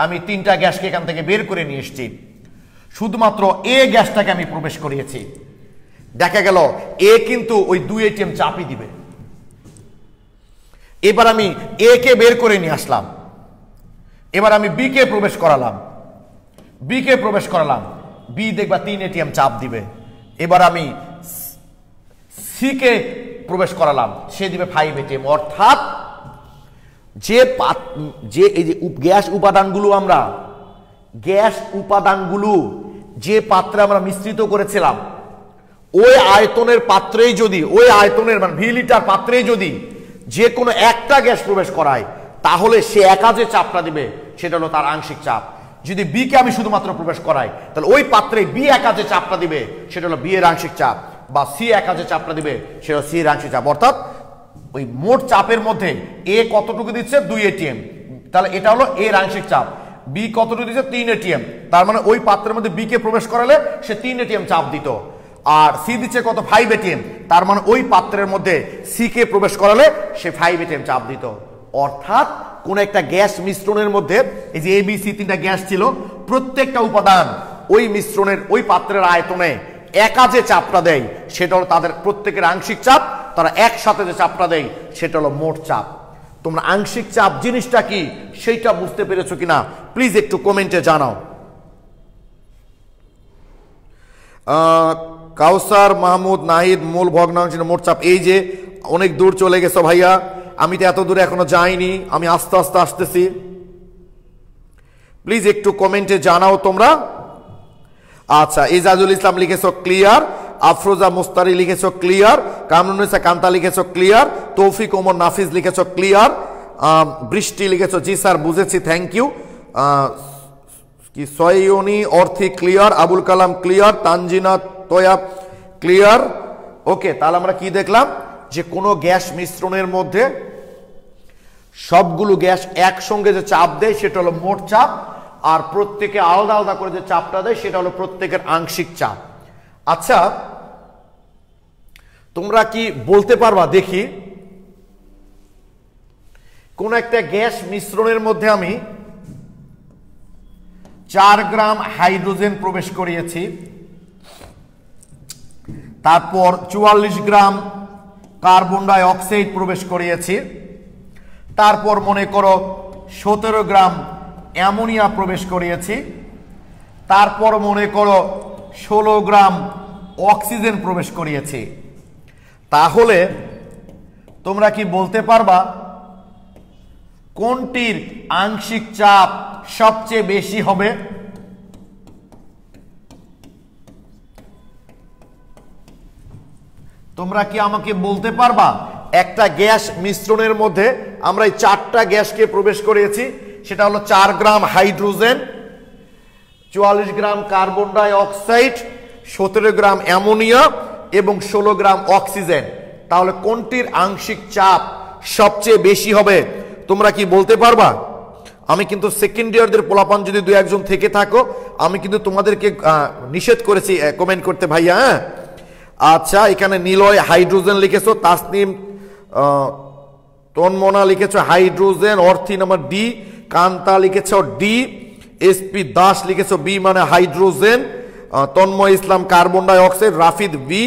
আমি 3টা গ্যাসকে এখান থেকে বের করে নিয়ে এসেছি, শুধুমাত্র এ গ্যাসটাকে আমি প্রবেশ করিয়েছি। দেখা গেল এ কিন্তু ওই 2 ATM চাপই দিবে। এবার আমি এ কে বের করে নিয়ে আসলাম, এবার আমি বি কে প্রবেশ করালাম, বি দেখবা 3 ATM চাপ দিবে। এবার আমি সি কে প্রবেশ করালাম, সে দিবে 5 ATM। অর্থাৎ যে এই যে গ্যাস উপাদানগুলো যে পাত্রে আমরা মিশ্রিত করেছিলাম, ওই আয়তনের পাত্রেই যদি, ওই আয়তনের মানে ভি লিটার পাত্রেই যদি যে কোনো একটা গ্যাস প্রবেশ করায়, তাহলে সে একা যে চাপটা দিবে সেটা হলো তার আংশিক চাপ। যদি বি কে আমি শুধুমাত্র প্রবেশ করাই, তাহলে ওই পাত্রে বি একা যে চাপটা দিবে সেটা হলো বি এর আংশিক চাপ, বা সি একা যে চাপটা দিবে সেটা হলো সি এর আংশিক চাপ। অর্থাৎ ওই মোট চাপের মধ্যে এ কতটুকু দিচ্ছে 2 ATM, তাহলে এটা হলো এর আংশিক চাপ। বি কতটুকু দিচ্ছে 3 ATM, তার মানে ওই পাত্রের মধ্যে বি কে প্রবেশ করালে সে 3 ATM চাপ দিত। আর সি দিচ্ছে কত 5 ATM, তার মানে ওই পাত্রের মধ্যে সি কে প্রবেশ করালে সে 5 ATM চাপ দিত। অর্থাৎ কোন একটা গ্যাস মিশ্রণের মধ্যে এই যে এ বি সি তিনটা গ্যাস ছিল, প্রত্যেকটা উপাদান ওই মিশ্রণের ওই পাত্রের আয়তনে একা যে চাপটা দেয় সেটা হলো তাদের প্রত্যেকের আংশিক চাপ, তারা একসাথে যে চাপটা দেয় সেটা হলো মোট চাপ। তোমরা আংশিক চাপ জিনিসটা কি সেইটা বুঝতে পেরেছো কিনা প্লিজ একটু কমেন্টে জানাও। কাউসার মাহমুদ নাহিদ, মূল ভগ্নাংশ মোট চাপ। এই যে অনেক দূর চলে গেছো ভাইয়া, আমি তো এত দূরে এখনো যাইনি, আমি আস্তে আস্তে আসতেছি। প্লিজ একটু কমেন্টে জানাও তোমরা। আচ্ছা, ইজাজুল ইসলাম লিখেছো ক্লিয়ার, আফরোজা মুস্তারি লিখেছো ক্লিয়ার, কামরুন্নেসা কান্তা লিখেছো ক্লিয়ার, তৌফিক ওমর নাফিজ লিখেছো ক্লিয়ার, বৃষ্টি লিখেছো জি স্যার বুঝেছি থ্যাংক ইউ, কি সয়নি worthy clear, Abul Kalam clear, Tanzina তোয়া ক্লিয়ার। ওকে, তাহলে আমরা কি দেখলাম যে কোনো গ্যাস মিশ্রণের মধ্যে সবগুলো গ্যাস একসঙ্গে যে চাপ দেয় সেটা হলো মোট চাপ, আর প্রত্যেকে আলাদা আলাদা করে যে চাপটা দেয় সেটা হলো প্রত্যেকের আংশিক চাপ। আচ্ছা, তোমরা কি বলতে পারবা দেখি, কোন একটা গ্যাস মিশ্রণের মধ্যে আমি 4 গ্রাম হাইড্রোজেন প্রবেশ করিয়েছি, তারপর 44 গ্রাম কার্বন ডাই অক্সাইড প্রবেশ করিয়েছি, তারপর মনে করো 17 গ্রাম অ্যামোনিয়া প্রবেশ করিয়েছি, তারপর মনে করো 16 গ্রাম অক্সিজেন প্রবেশ করিয়েছি। তাহলে তোমরা কি বলতে পারবা কোনটির আংশিক চাপ সবচেয়ে বেশি হবে? তোমরা কি আমাকে বলতে পারবা একটা গ্যাস মিশ্রণের মধ্যে আমরা এই 4টা গ্যাসকে প্রবেশ করিয়েছি, সেটা হলো 4 গ্রাম হাইড্রোজেন, 44 গ্রাম কার্বন ডাই অক্সাইড, 17 গ্রাম অ্যামোনিয়া এবং 16 গ্রাম অক্সিজেন। তাহলে কোনটির আংশিক চাপ সবচেয়ে বেশি হবে তোমরা কি বলতে পারবা? আমি কিন্তু সেকেন্ড ইয়ারদের পোলাপান যদি 2-1 থেকে থাকো, আমি কিন্তু তোমাদেরকে নিষেধ করেছি কমেন্ট করতে ভাইয়া। হ্যাঁ, আচ্ছা, এখানে নিলয় হাইড্রোজেন লিখেছো, তাসনিম তন্মনা লিখেছো hydrogen, Arthi number D, Kanta লিখেছো ডি, এসপি দাস লিখেছো বি মানে hydrogen, Tanmoy Islam carbon dioxide, Rafid B,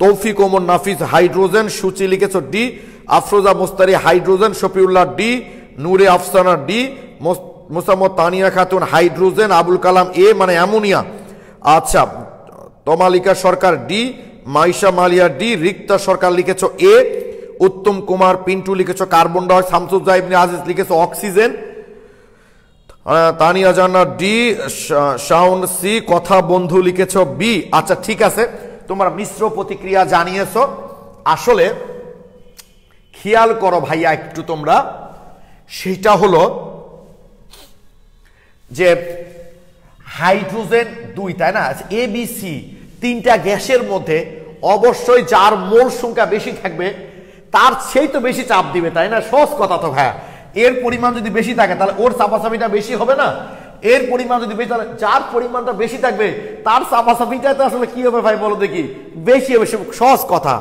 Toufiq Omar Nafiz hydrogen, Suchi লিখেছো D, Afroza Mustari hydrogen, Shafiullah D, Nure Afsana D, Musammat Tania Khatun hydrogen, Abul Kalam A মানে অ্যামোনিয়া। আচ্ছা, তমালিকা সরকার ডি, মাইশা মালিয়া ডি, রিক্তা সরকার লিখেছো এ, উত্তম কুমার পিন্টু লিখেছো কার্বন ডাই, শামসুজ্জাহ ইবনে আজিজ লিখেছো অক্সিজেন, তানিয়া জান্না ডি, শাউন সি, কথা বন্ধু লিখেছো বি। আচ্ছা ঠিক আছে, তোমরা মিশ্র প্রতিক্রিয়া জানিয়েছো। আসলে খেয়াল করো ভাইয়া একটু তোমরা, সেটা হলো যে হাইড্রোজেন 2, তাই না? এ বি সি 3টা গ্যাসের মধ্যে অবশ্যই যার মোল সংখ্যা বেশি থাকবে তার সেই তো বেশি চাপ দিবে, তাই না? সহজ কথা তো ভাইয়া, এর পরিমাণ যদি বেশি থাকে তাহলে ওর চাপাচাপিটা বেশি হবে না? এর পরিমাণ যদি বেশি, তাহলে যার পরিমাণটা বেশি থাকবে তার চাপাচাপিটা তো আসলে কি হবে ভাই বলো দেখি? বেশি হবে, সহজ কথা।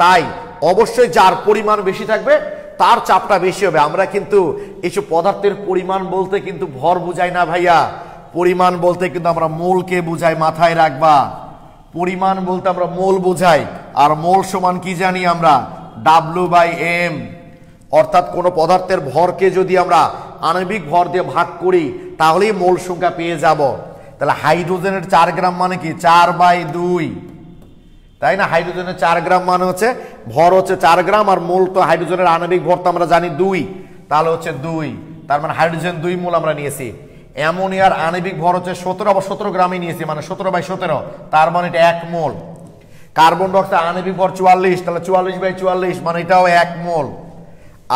তাই অবশ্যই যার পরিমাণ বেশি থাকবে তার চাপটা বেশি হবে। আমরা কিন্তু এইসব পদার্থের পরিমাণ বলতে কিন্তু ভর বুঝাই না ভাইয়া, পরিমাণ বলতে কিন্তু আমরা মোলকে বুঝাই, মাথায় রাখবা। পরিমাণ বলতে আমরা মোল বুঝাই, আর মোল সমান কি জানি আমরা? W/m। অর্থাৎ কোনো পদার্থের ভরকে যদি আমরা আণবিক ভর দিয়ে ভাগ করি তাহলেই মোল সংখ্যা পেয়ে যাব। তাহলে হাইড্রোজেনের 4 গ্রাম মানে কি? 4/2, তাই না? হাইড্রোজেনের 4 গ্রাম মানে হচ্ছে ভর হচ্ছে 4 গ্রাম, আর মোল তো হাইড্রোজেনের আণবিক ভর তো আমরা জানি 2, তাহলে হচ্ছে 2, তার মানে হাইড্রোজেন 2 মোল আমরা নিয়েছি। অ্যামোনিয়ার আণবিক ভর হচ্ছে 17 গ্রামই নিয়েছি, মানে 17/17, তার মানে এটা 1 মোল। কার্বন ডাই অক্সাইড আণবিক ভর 44, তাহলে 44/44 মানে এটাও 1 মোল।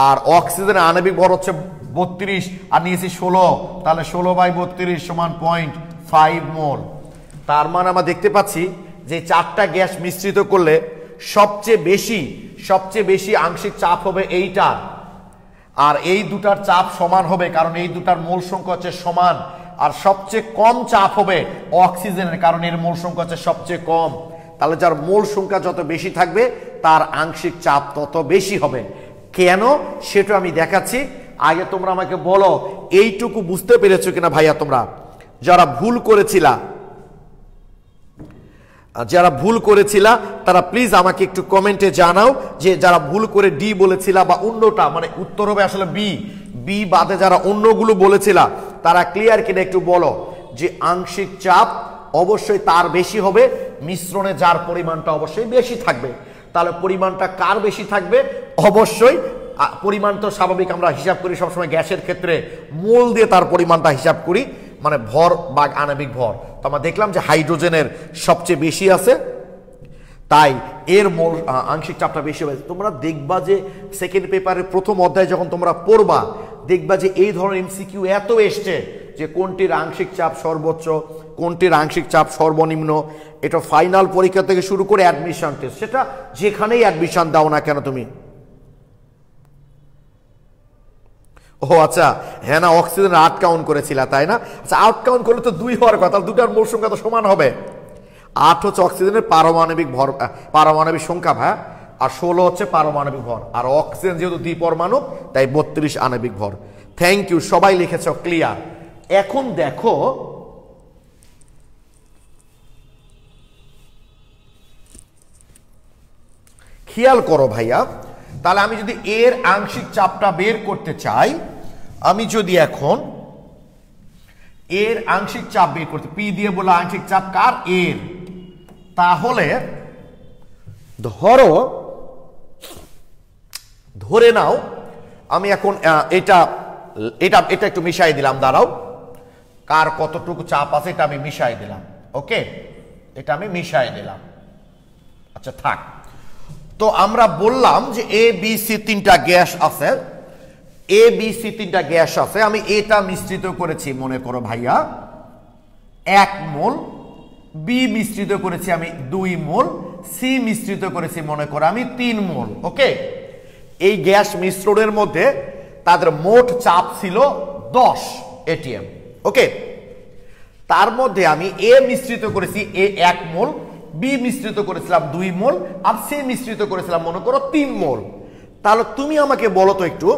আর অক্সিজেনের আণবিক ভর হচ্ছে 32 আর নিয়েছি 16, তাহলে 16/32 সমান 0.5 মোল। তার মানে আমরা দেখতে পাচ্ছি যে 4টা গ্যাস মিশ্রিত করলে সবচেয়ে বেশি আংশিক চাপ হবে এইটা, আর এই দুটার চাপ সমান হবে কারণ এই দুটার মোল সংখ্যা হচ্ছে সমান। আর সবচেয়ে কম চাপ হবে অক্সিজেনের, কারণ এর মোল সংখ্যা হচ্ছে সবচেয়ে কম। তাহলে যার মোল সংখ্যা যত বেশি থাকবে তার আংশিক চাপ তত বেশি হবে। কেন সেটা আমি দেখাচ্ছি। আগে তোমরা আমাকে বলো এইটুকু বুঝতে পেরেছো কিনা ভাইয়া? তোমরা যারা ভুল করেছিলা তারা প্লিজ আমাকে একটু কমেন্টে জানাও যে যারা ভুল করে ডি বলেছিলা বা অন্যটা, মানে উত্তর হবে আসলে বি বাদে যারা অন্যগুলো বলেছিলা তারা ক্লিয়ার কিনা একটু বলো যে আংশিক চাপ অবশ্যই তার বেশি হবে মিশ্রণে যার পরিমাণটা অবশ্যই বেশি থাকবে। তাহলে পরিমাণটা কার বেশি থাকবে? অবশ্যই পরিমাণ তো স্বাভাবিক, আমরা হিসাব করি সবসময় গ্যাসের ক্ষেত্রে মোল দিয়ে তার পরিমাণটা হিসাব করি, মানে ভর বা আণবিক ভর। তো আমরা দেখলাম যে হাইড্রোজেনের সবচেয়ে বেশি আছে, তাই এর মোল আংশিক চাপটা বেশি হবে। তোমরা দেখবা যে সেকেন্ড পেপারের প্রথম অধ্যায় যখন তোমরা পড়বা দেখবা যে এই ধরনের এমসিকিউ এত এসছে যে কোনটির আংশিক চাপ সর্বোচ্চ, কোনটির আংশিক চাপ সর্বনিম্ন। এটা ফাইনাল পরীক্ষা থেকে শুরু করে অ্যাডমিশন টেস্ট, সেটা যেখানেই অ্যাডমিশন দাও না কেন তুমি। ও আচ্ছা, হ্যাঁ না, অক্সিজেন 8 কাউন্ট করেছিল তাই না? আচ্ছা, 8 কাউন্ট করলে তো 2 হওয়ার কথা, দুটার মোল সংখ্যা তো সমান হবে। 8 হচ্ছে অক্সিজেনের পারমাণবিক সংখ্যা ভাই, আর 16 হচ্ছে পারমাণবিক ভর। আর অক্সিজেন যেহেতু দ্বিপরমাণু তাই 32 আণবিক ভর। থ্যাংক ইউ, সবাই লিখেছ ক্লিয়ার। এখন দেখো খেয়াল করো ভাইয়া, তাহলে আমি যদি এর আংশিক চাপটা বের করতে চাই, আমি যদি এখন এর আংশিক চাপ বের করতে, পি দিয়ে বলে আংশিক চাপ কার? এর। তাহলে ধরে নাও আমি এখন এটা একটু মিশাই দিলাম, দাঁড়াও, কার কতটুকু চাপ আছে এটা আমি মিশাই দিলাম। ওকে, এটা আমি মিশাই দিলাম। আচ্ছা থাক। তো আমরা বললাম যে এ বি সি 3টা গ্যাস আছে, আমি এটা মিশ্রিত করেছি মনে করো ভাইয়া 1 মোল, বি মিশ্রিত করেছি আমি 2 মোল, সি মিশ্রিত করেছি মনে করো আমি 3 মোল। ওকে, এই গ্যাস মিশ্রণের মধ্যে তাদের মোট চাপ ছিল 10 atm। ওকে, তার মধ্যে আমি এ মিশ্রিত করেছি 1 মোল, বি মিশ্রিত করেছিলাম 2 মোল, আর সি মিশ্রিত করেছিলাম মনে করো 3 মোল। তাহলে তুমি আমাকে বলো তো একটু,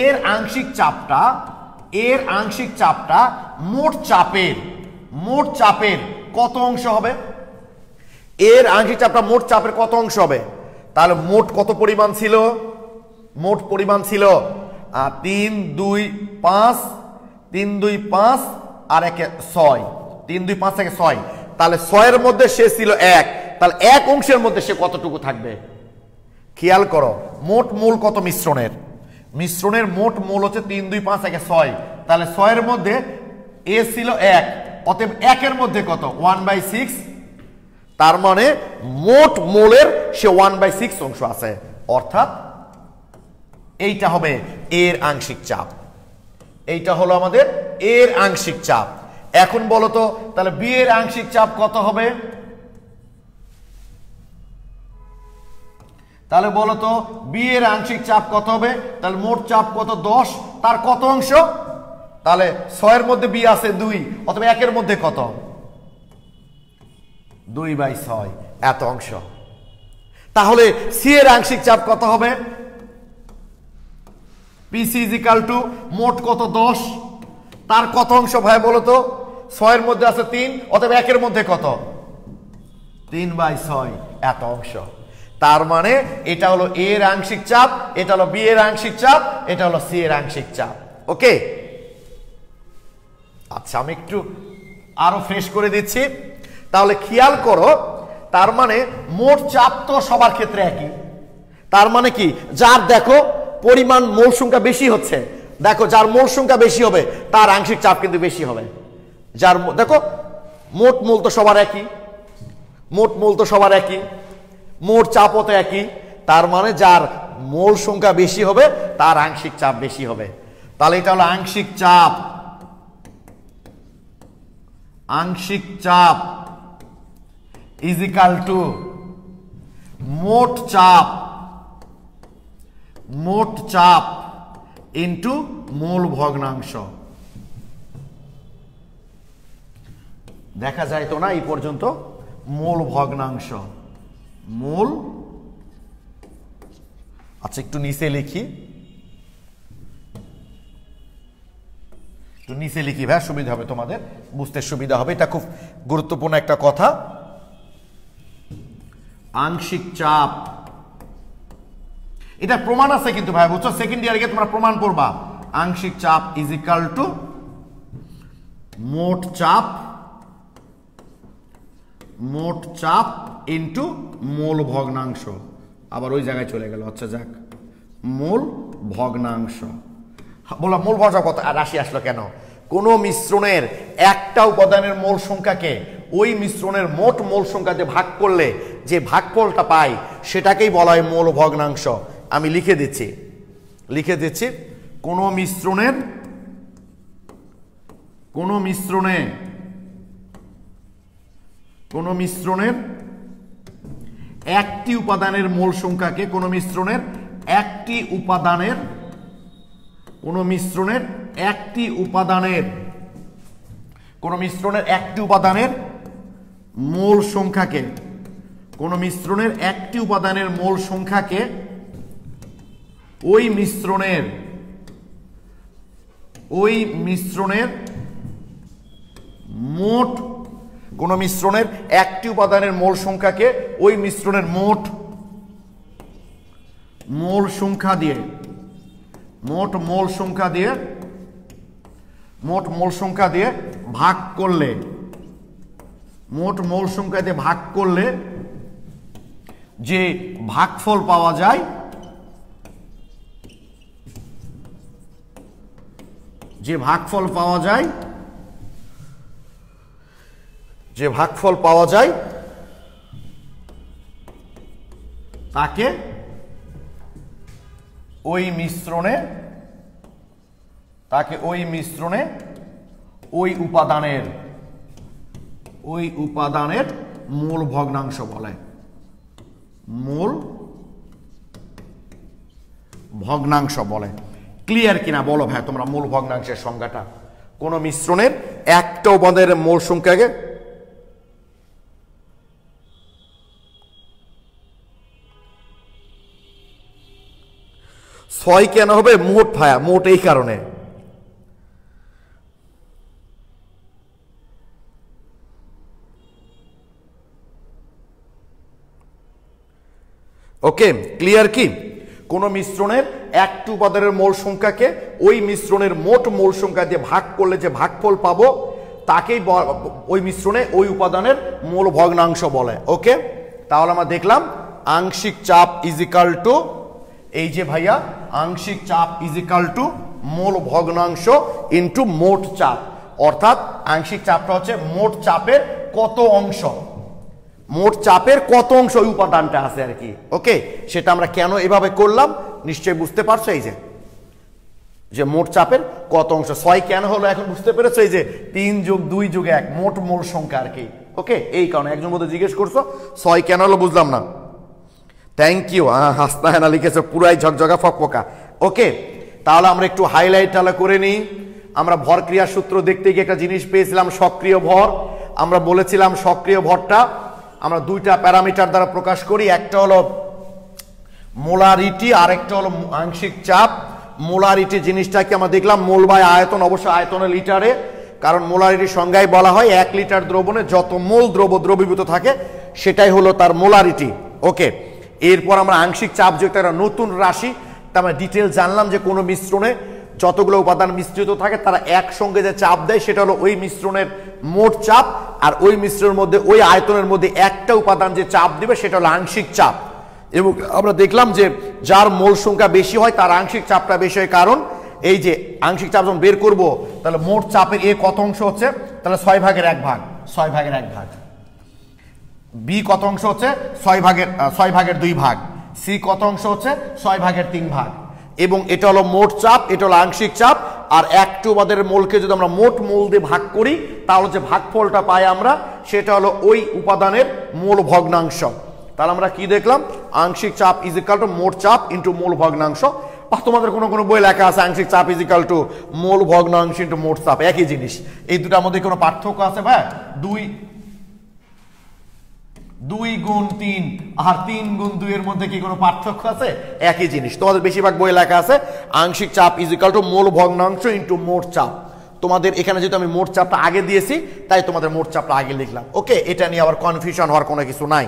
এর আংশিক চাপটা মোট চাপের কত অংশ হবে? এর আংশিক চাপটা মোট চাপের কত অংশ হবে? তাহলে মোট কত পরিমাণ ছিল? মোট পরিমাণ ছিল 3, 2, 5, 3, 2, 5 আর 1, 6, 3, 2, 5 থেকে 6। তাহলে 6 এর মধ্যে সে ছিল 1, তাহলে 1 অংশের মধ্যে সে কতটুকু থাকবে? খেয়াল করো, মোট মোল কত মিশ্রণের মোট মোল হচ্ছে 3, 2, 5, 1, 6। তাহলে 6 এর মধ্যে এ ছিল 1, অতএব 1 এর মধ্যে কত? 1/6। তার মানে মোট মোলের সে 1/6 অংশ আছে, অর্থাৎ এইটা হবে এর আংশিক চাপ। এইটা হলো আমাদের এর আংশিক চাপ। এখন বলো তো তাহলে বি এর আংশিক চাপ কত হবে? তাহলে বলো তো বি এর আংশিক চাপ কত হবে? তাহলে মোট চাপ কত? 10, তার কত অংশ? তাহলে 6 এর মধ্যে বি আছে 2, অথবা 1 এর মধ্যে কত? 2/6, এত অংশ। তাহলে সি এর আংশিক চাপ কত হবে? পিসি ইজিক্যাল টু মোট কত? 10, তার কত অংশ ভাই বলো তো? 6 এর মধ্যে আছে 3, অথবা 1 এর মধ্যে কত? 3/6, এত অংশ। তার মানে এটা হলো এর আংশিক চাপ, এটা হলো বি এর আংশিক চাপ, এটা হলো সি এর আংশিক চাপ। ওকে, আচ্ছা আমি একটু আরো ফ্রেশ করে দিচ্ছি। তাহলে খেয়াল করো, তার মানে মোট চাপ তো সবার ক্ষেত্রে একই। তার মানে কি, যার দেখো পরিমাণ মোল সংখ্যা বেশি হচ্ছে, দেখো যার মোল সংখ্যা বেশি হবে তার আংশিক চাপ কিন্তু বেশি হবে। যার দেখো মোট মোল তো সবার একই, মোট মোল তো সবার একই, মোট চাপও তো একই, তার মানে যার মোল সংখ্যা বেশি হবে তার আংশিক চাপ বেশি হবে। তাহলে এটা হলো আংশিক চাপ, আংশিক চাপ ইজ ইকাল টু মোট চাপ, মোট চাপ ইন্টু মোল ভগ্নাংশ। দেখা যায় তো না এই পর্যন্ত, মোল ভগ্নাংশ, মোল, আচ্ছা একটু নিচে লিখি, একটু নিচে লিখি ভাই, সুবিধা হবে তোমাদের, বুঝতে সুবিধা হবে। এটা খুব গুরুত্বপূর্ণ একটা কথা। আংশিক চাপ, এটা প্রমাণ আছে কিন্তু ভাই, বুঝছো, সেকেন্ড ইয়ারে গিয়ে তোমরা প্রমাণ করবা। আংশিক চাপ ইজ ইকাল টু মোট চাপ, মোট চাপ ইন্টু মোল ভগ্নাংশ। আবার ওই জায়গায় চলে গেল, আচ্ছা যাক, মোল ভগ্নাংশ। বললাম মোল ভগ্নাংশ কত রাশি আসলো কেন? কোন মিশ্রণের একটা উপাদানের মোল সংখ্যাকে ওই মিশ্রণের মোট মোল সংখ্যাতে ভাগ করলে যে ভাগফলটা পাই সেটাকেই বলা হয় মোল ভগ্নাংশ। আমি লিখে দিচ্ছি, লিখে দিচ্ছি, কোন মিশ্রণের, কোন মিশ্রণে, কোন মিশ্রণের একটি উপাদানের মোল সংখ্যাকে, কোন মিশ্রণের একটি উপাদানের, কোন মিশ্রণের একটি উপাদানের, কোন মিশ্রণের একটি উপাদানের মোল সংখ্যাকে, কোন মিশ্রণের একটি উপাদানের মোল সংখ্যাকে ওই মিশ্রণের, ওই মিশ্রণের মোট, কোন মিশ্রণের একটি উপাদানের মোল সংখ্যাকে ওই মিশ্রণের মোট মোল সংখ্যা দিয়ে, মোট মোল সংখ্যা দিয়ে, মোট মোল সংখ্যা দিয়ে ভাগ করলে, মোট মোল সংখ্যা দিয়ে ভাগ করলে যে ভাগফল পাওয়া যায়, যে ভাগফল পাওয়া যায়, যে ভাগফল পাওয়া যায় তাকে ওই মিশ্রণে, তাকে ওই মিশ্রণে ওই উপাদানের, ওই উপাদানের মোল ভগ্নাংশ বলে, মোল ভগ্নাংশ বলে। ক্লিয়ার কিনা বলো ভাই তোমরা মোল ভগ্নাংশের সংজ্ঞাটা? কোন মিশ্রণের একটা উপাদানের মোল সংখ্যাকে, ছয় কেন হবে? মোট ভায়া, মোট এই কারণে। ওকে, ক্লিয়ার কি? কোন মিশ্রণের একটি উপাদানের মোল সংখ্যাকে ওই মিশ্রণের মোট মোল সংখ্যা দিয়ে ভাগ করলে যে ভাগফল পাবো তাকেই ওই মিশ্রণে ওই উপাদানের মোল ভগ্নাংশ বলে। ওকে, তাহলে আমরা দেখলাম আংশিক চাপ ইজ ইকাল টু, এই যে ভাইয়া আংশিক চাপ ইজ ইকাল টু মোল ভগ্নাংশ ইন্টু মোট চাপ, অর্থাৎ আংশিক চাপটা হচ্ছে মোট চাপের কত অংশ, মোট চাপের কত অংশ ওই উপাদানটা আছে আর কি। ওকে, সেটা আমরা কেন এভাবে করলাম নিশ্চয়ই বুঝতে পারছো। এই যে মোট চাপের কত অংশ, 6 কেন হলো এখন বুঝতে পেরেছো? এই যে 3 + 2 + 1 মোট মোল সংখ্যা আর কি। ওকে, এই কারণে একজন বোধহয় জিজ্ঞেস করছো 6 কেন হলো, বুঝলাম না। থ্যাংক ইউ, হাসনা হেনা লিখেছো পুরাই ঝকঝকা ফকফকা। ওকে, তাহলে আমরা একটু হাইলাইট করে নিই। আমরা ভর ক্রিয়া সূত্র দেখতে গিয়ে একটা জিনিস পেয়েছিলাম, সক্রিয় ভর। আমরা বলেছিলাম সক্রিয় ভরটা আমরা দুইটা প্যারামিটার দ্বারা প্রকাশ করি, একটা হলো মোলারিটি আর একটা হলো আংশিক চাপ। মোলারিটি জিনিসটাকে আমরা দেখলাম মোল বাই আয়তন, অবশ্যই আয়তনের লিটারে, কারণ মোলারিটির সংজ্ঞায় বলা হয় 1 লিটার দ্রবণে যত মোল দ্রবীভূত থাকে সেটাই হলো তার মোলারিটি। ওকে, এরপর আমরা আংশিক চাপ যেটা একটা নতুন রাশি, তা আমরা ডিটেল জানলাম যে কোনো মিশ্রণে যতগুলো উপাদান মিশ্রিত থাকে তারা একসঙ্গে যে চাপ দেয় সেটা হলো ওই মিশ্রণের মোট চাপ, আর ওই মিশ্রণের মধ্যে ওই আয়তনের মধ্যে একটা উপাদান যে চাপ দিবে সেটা হলো আংশিক চাপ। এবং আমরা দেখলাম যে যার মোল সংখ্যা বেশি হয় তার আংশিক চাপটা বেশি হয়, কারণ এই যে আংশিক চাপ যখন বের করব তাহলে মোট চাপের এ কত অংশ হচ্ছে, তাহলে 6 ভাগের 1 ভাগ, 6 ভাগের 1 ভাগ। বি কত অংশ হচ্ছে 6 ভাগের 2 ভাগ। সি কত অংশ হচ্ছে 6 ভাগের 3 ভাগ। এবং এটা হলো মোট চাপ, এটা হলো আংশিক চাপ। আর একটু আমাদের মোলকে যদি আমরা মোট মোল দিয়ে ভাগ করি তাহলে যে ভাগফলটা পাই আমরা সেটা হলো ওই উপাদানের মোল ভগ্নাংশ। তাহলে আমরা কি দেখলাম, আংশিক চাপ ইজ ইকুয়াল টু মোট চাপ ইন্টু মোল ভগ্নাংশ। বা তোমাদের কোনো বই লেখা আছে আংশিক চাপ ইজ ইকুয়াল টু মোল ভগ্নাংশ ইন্টু মোট চাপ, একই জিনিস। এই দুটার মধ্যে কোনো পার্থক্য আছে ভাই? 2 গুণ 3 আর 3 গুণ 2 এর মধ্যে কি কোনো পার্থক্য আছে? একই জিনিস। তোমাদের বেশিরভাগ বই লেখা আছে আংশিক চাপ ইজ ইকুয়াল টু মোল ভগ্নাংশ ইন্টু মোট চাপ। তোমাদের এখানে যেহেতু আমি মোট চাপটা আগে দিয়েছি তাই তোমাদের মোট চাপটা আগে লিখলাম। ওকে, এটা নিয়ে আবার কনফিউশন হওয়ার কোনো কিছু নাই।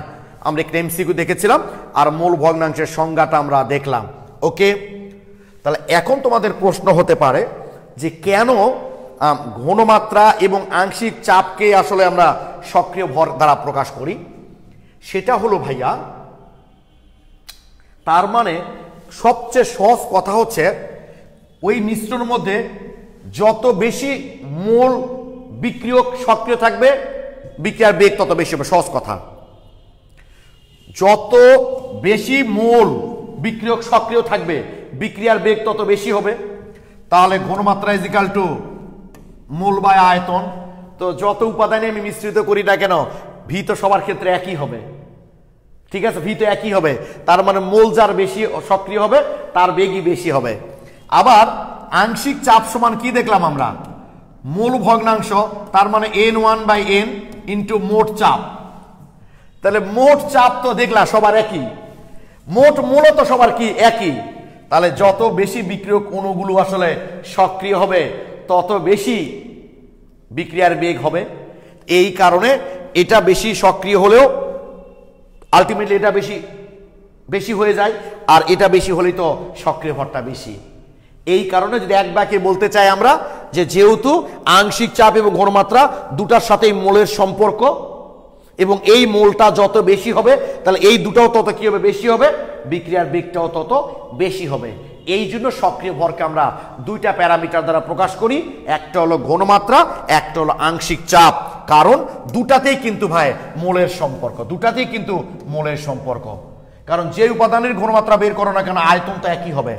আমরা একটা এমসিকিউ দেখেছিলাম আর মোল ভগ্নাংশের সংজ্ঞাটা আমরা দেখলাম। ওকে, তাহলে এখন তোমাদের প্রশ্ন হতে পারে যে কেন ঘনমাত্রা এবং আংশিক চাপকে আসলে আমরা সক্রিয় ভর দ্বারা প্রকাশ করি। সেটা হলো ভাইয়া, তার মানে সবচেয়ে সহজ কথা হচ্ছে ওই মিশ্রণের মধ্যে যত বেশি মোল বিক্রিয়ক সক্রিয় থাকবে বিক্রিয়ার বেগ তত বেশি হবে। সহজ কথা, যত বেশি মোল বিক্রিয়ক সক্রিয় থাকবে বিক্রিয়ার বেগ তত বেশি হবে। তাহলে ঘনমাত্রা is equal to mole by আয়তন। তো যত উপাদানে আমি মিশ্রিত করি না কেন ভি তো সবার ক্ষেত্রে একই হবে, ঠিক আছে? ভি তো একই হবে, তার মানে মোল যার বেশি সক্রিয় হবে তার বেগই বেশি হবে। আবার আংশিক চাপ সমান কি দেখলাম আমরা, মোল ভগ্নাংশ, তার মানে n1/n ইন্টু মোট চাপ। তাহলে মোট চাপ তো দেখলা সবার একই, মোট মূলত সবার কি একই। তাহলে যত বেশি বিক্রিয়ক অণুগুলো আসলে সক্রিয় হবে তত বেশি বিক্রিয়ার বেগ হবে। এই কারণে এটা বেশি সক্রিয় হলেও আলটিমেটলি এটা বেশি হয়ে যায়, আর এটা বেশি হলেই তো সক্রিয় ভরটা বেশি। এই কারণে যদি এক বাক্যে বলতে চাই আমরা যে যেহেতু আংশিক চাপ এবং ঘনমাত্রা দুটার সাথেই মোলের সম্পর্ক এবং এই মোলটা যত বেশি হবে তাহলে এই দুটাও তত কি হবে, বেশি হবে, বিক্রিয়ার বেগটাও তত বেশি হবে। এই জন্য সক্রিয় ভরকে আমরা দুইটা প্যারামিটার দ্বারা প্রকাশ করি, একটা হলো ঘনমাত্রা, একটা হলো আংশিক চাপ। কারণ দুটাতেই কিন্তু ভাই মোলের সম্পর্ক, দুটাতেই কিন্তু মোলের সম্পর্ক। কারণ যে উপাদানের ঘনমাত্রা বের করো না কেন আয়তন তো একই হবে,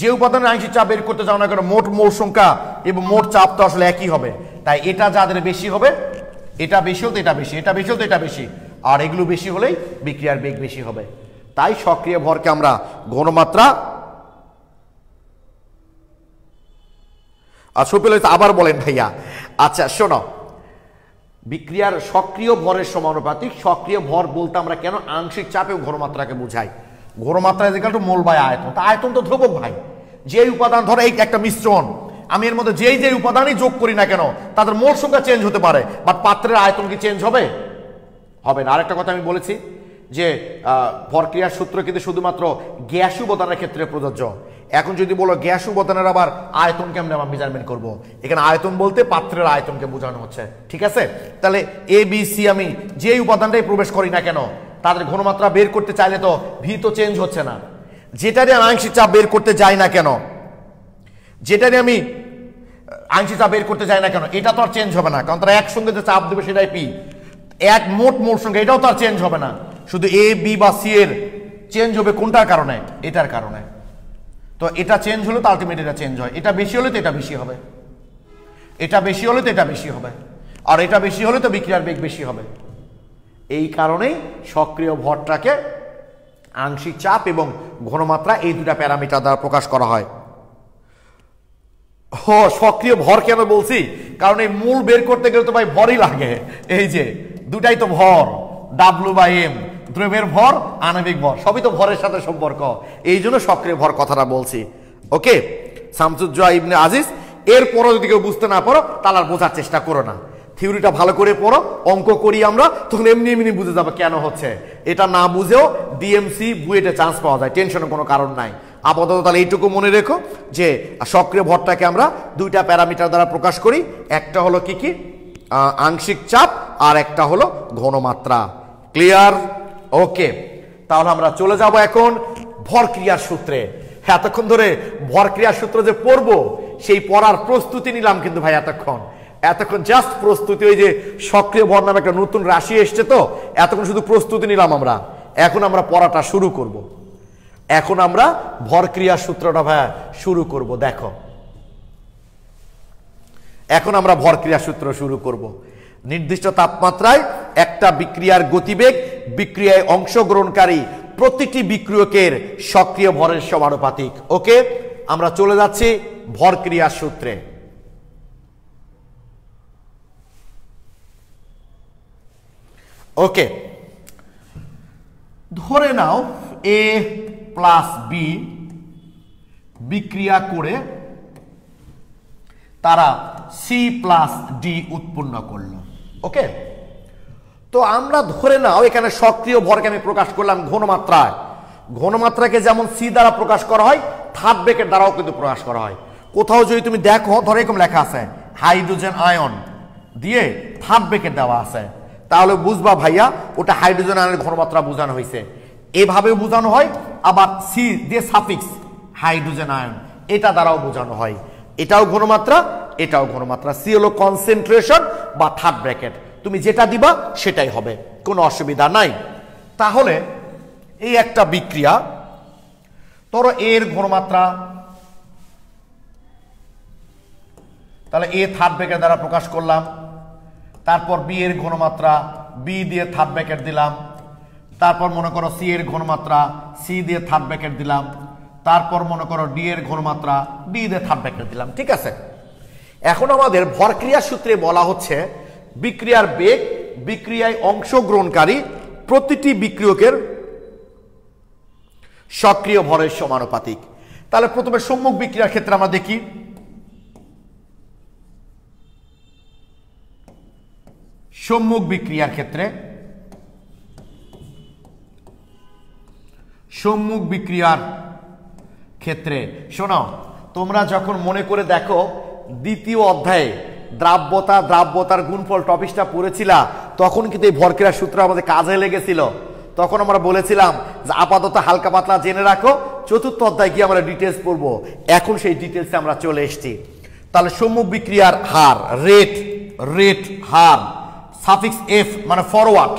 যে উপাদানের আংশিক চাপ বের করতে যাও না কেন মোট মোল সংখ্যা এবং মোট চাপ তো আসলে একই হবে। তাই এটা যাদের বেশি হবে, এটা বেশি হলে এটা বেশি, এটা বেশি হলে এটা বেশি, আর এগুলো বেশি হলেই বিক্রিয়ার বেগ বেশি হবে। তাই সক্রিয় ভরকে আমরা ঘনমাত্রা আবার বলেন ভাইয়া। আচ্ছা শোনো, বিক্রিয়ার সক্রিয় ভরের সমানুপাতিক। সক্রিয় ভর বলতে আমরা কেন আংশিক চাপ এবং ঘনমাত্রাকে বুঝাই। ঘনমাত্রা is equal to mole by আয়তন। তা আয়তন তো ধ্রুবক ভাই, যে উপাদান ধরো এই একটা মিশ্রণ, আমি এর মধ্যে যেই উপাদানই যোগ করি না কেন তাদের মোল সংখ্যা চেঞ্জ হতে পারে, বাট পাত্রের আয়তন কি চেঞ্জ হবে? হবে না। আরেকটা কথা আমি বলেছি যে ভরক্রিয়ার সূত্র কিন্তু শুধুমাত্র গ্যাস উপাদানের ক্ষেত্রে প্রযোজ্য। এখন যদি বলো গ্যাস উপাদানের আবার আয়তন কেমনে আমরা মেজারমেন্ট করব, এখানে আয়তন বলতে পাত্রের আয়তনকে বোঝানো হচ্ছে, ঠিক আছে? তাহলে এ বি সি আমি যে উপাদানটাই প্রবেশ করি না কেন তাদের ঘনমাত্রা বের করতে চাইলে তো ভি তো চেঞ্জ হচ্ছে না। যেটারই আমি আংশিক চাপ বের করতে যাই না কেন, যেটারই আমি আংশিক চাপ বের করতে যাই না কেন এটা তো আর চেঞ্জ হবে না, কারণ তারা একসঙ্গে যে চাপ দেবে সেটাই পি। এক মোট মোল সংখ্যা এটাও তো আর চেঞ্জ হবে না, শুধু এ বি বা সি এর চেঞ্জ হবে কোনটার কারণে? এটার কারণে। তো এটা চেঞ্জ হলে তো আলটিমেট এটা চেঞ্জ হয়, এটা বেশি হলে তো এটা বেশি হবে, এটা বেশি হলে তো এটা বেশি হবে, আর এটা বেশি হলে তো বিক্রিয়ার বেগ বেশি হবে। এই কারণেই সক্রিয় ভরটাকে আংশিক চাপ এবং ঘনমাত্রা এই দুটা প্যারামিটার দ্বারা প্রকাশ করা হয়। সক্রিয় ভর কেন বলছি, কারণ এই মূল বের করতে গেলে তো ভাই ভরই লাগে। এই যে দুটাই তো ভর, W/m, দ্রব্যের ভর, আণবিক ভর, সবই তো ভরের সাথে সম্পর্ক। এই জন্য সক্রিয় ভর কথাটা বলছি। ওকে, শামসুজ্জোহা ইবনে আজিজ। এরপরও যদি কেউ বুঝতে না পারো তাহলে আর বোঝার চেষ্টা করো না, থিওরিটা ভালো করে পড়ো, অঙ্ক করি আমরা, তখন এমনি এমনি বুঝে যাবে কেন হচ্ছে। এটা না বুঝেও ডিএমসি বুয়েটে চান্স পাওয়া যায়, টেনশনের কোনো কারণ নাই। আপাতত তাহলে এইটুকু মনে রেখো যে সক্রিয় ভরটাকে আমরা দুইটা প্যারামিটার দ্বারা প্রকাশ করি, একটা হলো কি কি আংশিক চাপ আর একটা হলো ঘনমাত্রা। ক্লিয়ার? ওকে, তাহলে আমরা চলে যাব এখন ভর ক্রিয়ার সূত্রে। এতক্ষণ ধরে ভর ক্রিয়ার সূত্র যে পড়বো সেই পড়ার প্রস্তুতি নিলাম কিন্তু ভাই, এতক্ষণ জাস্ট প্রস্তুতি। ওই যে সক্রিয় ভর নামে একটা নতুন রাশি এসছে, তো এতক্ষণ শুধু প্রস্তুতি নিলাম আমরা। এখন আমরা পড়াটা শুরু করব। এখন আমরা ভর ক্রিয়ার সূত্রটা ভাইয়া শুরু করব। দেখো, এখন আমরা ভর ক্রিয়ার সূত্র শুরু করব। নির্দিষ্ট তাপমাত্রায় একটা বিক্রিয়ার গতিবেগ বিক্রিয়ায় অংশগ্রহণকারী প্রতিটি বিক্রিয়কের সক্রিয় ভরের সমানুপাতিক। ওকে, আমরা চলে যাচ্ছি ভর ক্রিয়ার সূত্রে। ওকে, ধরে নাও এ প্লাস বি বিক্রিয়া করে তারা সি প্লাস ডি উৎপন্ন করলো। ওকে, তো আমরা ধরে নাও এখানে সক্রিয় ভরকে আমি প্রকাশ করলাম ঘনমাত্রায়। ঘনমাত্রাকে যেমন সি দ্বারা প্রকাশ করা হয়, থার্ড ব্র্যাকেট দ্বারাও কিন্তু প্রকাশ করা হয়। কোথাও যদি তুমি দেখো, ধরো এরকম লেখা আছে হাইড্রোজেন আয়ন দিয়ে থার্ড ব্র্যাকেট দেওয়া আছে, তাহলে বুঝবা ভাইয়া ওটা হাইড্রোজেন আয়নের ঘনমাত্রা বোঝানো হয়েছে। এভাবেও বোঝানো হয়, আবার সি দিয়ে সাফিক্স হাইড্রোজেন আয়ন এটা দ্বারাও বোঝানো হয়। এটাও ঘনমাত্রা, এটাও ঘনমাত্রা। সি হলো কনসেন্ট্রেশন বা থার্ড ব্র্যাকেট, তুমি যেটা দিবা সেটাই হবে, কোনো অসুবিধা নাই। তাহলে এই একটা বিক্রিয়া, ধরো এর ঘনমাত্রা, তাহলে এ থার্ড ব্র্যাকেট দ্বারা প্রকাশ করলাম। তারপর বি এর ঘনমাত্রা, বি দিয়ে থার্ড ব্র্যাকেট দিলাম। তারপর মনে করো সি এর ঘনমাত্রা, সি দিয়ে থার্ড ব্র্যাকেট দিলাম। তারপর মনে করো ডি এর ঘনমাত্রা, ডি দিয়ে থার্ড ব্র্যাকেট দিলাম। ঠিক আছে, এখন আমাদের ভর ক্রিয়ার সূত্রে বলা হচ্ছে বিক্রিয়ার বেগ বিক্রিয়ায় অংশগ্রহণকারী প্রতিটি বিক্রিয়কের সক্রিয় ভরের সমানুপাতিক। তাহলে প্রথমে সম্মুখ বিক্রিয়ার ক্ষেত্রে আমরা দেখি। সম্মুখ বিক্রিয়ার ক্ষেত্রে, সম্মুখ বিক্রিয়ার ক্ষেত্রে শোনো, তোমরা যখন মনে করে দেখো দ্বিতীয় অধ্যায়ে দ্রাব্যতার গুণফল টপিকটা পড়েছিলা, তখন কিন্তু এই ভর ক্রিয়ার সূত্র আমাদের কাজে লেগেছিল। তখন আমরা বলেছিলাম যে আপাতত হালকা পাতলা জেনে রাখো, চতুর্থ অধ্যায় গিয়ে আমরা ডিটেলস পড়বো। এখন সেই ডিটেলসে আমরা চলে এসেছি। তাহলে সম্মুখ বিক্রিয়ার হার, রেট হার, সাফিক্স এফ মানে ফরওয়ার্ড,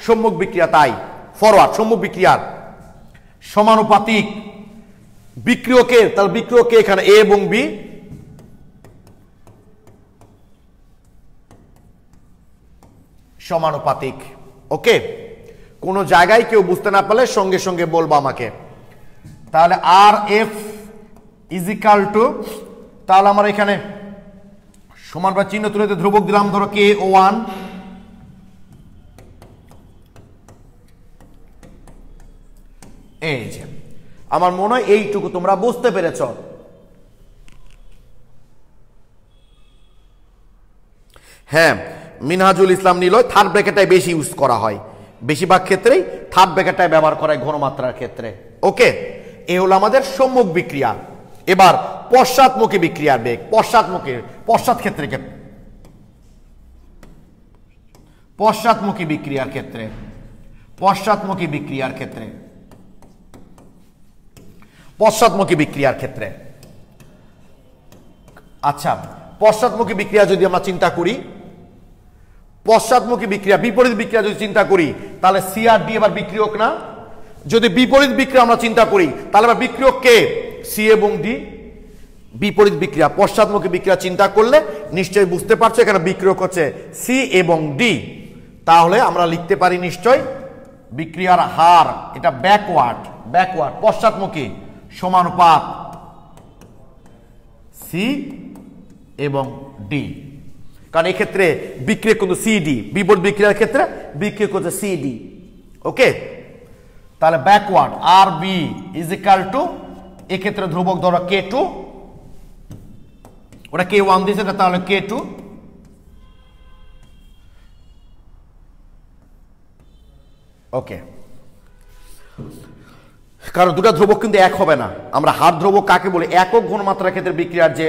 সম্মুখ বিক্রিয়া তাই ফরওয়ার্ড, সম্মুখ বিক্রিয়ার সমানুপাতিক বিক্রিয়কের, তাহলে বিক্রিয়কে এখানে এ এবং বি, সমানুপাতিক। ওকে, কোন জায়গায় কেউ বুঝতে না পারলে সঙ্গে সঙ্গে বলবো আমাকে। তাহলে আর এফ ইজিক্যাল টু, তাহলে আমার এখানে সমান বা চিহ্ন তুলে ধ্রুবক দিলাম, ধরো কে ওয়ান, এই যে আমার মনে হয় এইটুকু তোমরা বুঝতে পেরেছ। হ্যাঁ, মিনহাজুল ইসলাম নিলয়, থার্ড ব্র্যাকেটটাই বেশি ইউজ করা হয়, বেশিরভাগ ক্ষেত্রেই থার্ড ব্র্যাকেটটাই ব্যবহার করা হয় ঘনমাত্রার ক্ষেত্রে। ওকে, এ হলো আমাদের সম্মুখ বিক্রিয়া। এবার পশ্চাৎমুখী বিক্রিয়ার বেগ, পশ্চাৎমুখী বিক্রিয়ার ক্ষেত্রে আচ্ছা, পশ্চাৎমুখী বিক্রিয়া যদি আমরা চিন্তা করি, পশ্চাৎমুখী বিক্রিয়া, বিপরীত বিক্রিয়া যদি চিন্তা করি, তাহলে সি আর ডি এবার বিক্রিয়ক না। যদি বিপরীত বিক্রিয়া আমরা চিন্তা করি, তাহলে এবার বিক্রিয়ক কে, সি এবং ডি। বিপরীত বিক্রিয়া, পশ্চাৎমুখী বিক্রিয়া চিন্তা করলে নিশ্চয়ই বুঝতে পারছো এখানে বিক্রিয়ক হচ্ছে সি এবং ডি। তাহলে আমরা লিখতে পারি নিশ্চয় বিক্রিয়ার হার, এটা ব্যাকওয়ার্ড, পশ্চাৎমুখী সমানুপাত সি এবং ডি, কারণ এক্ষেত্রে বিক্রিয়ক কিন্তু সিডি, বিপরীত বিক্রিয়ার ক্ষেত্রে বিক্রিয়ক হচ্ছে সিডি। ওকে, তাহলে ব্যাকওয়ার্ড আর বি ইজ ইকাল টু, এক্ষেত্রে ধ্রুবক ধরো কে টু, ওটা কে ওয়ান দিয়েছে, তাহলে কে টু। ওকে, কারণ দুটো ধ্রুবক কিন্তু এক হবে না। আমরা হার ধ্রুবক কাকে বলি, একক ঘনমাত্রার ক্ষেত্রে বিক্রিয়ার যে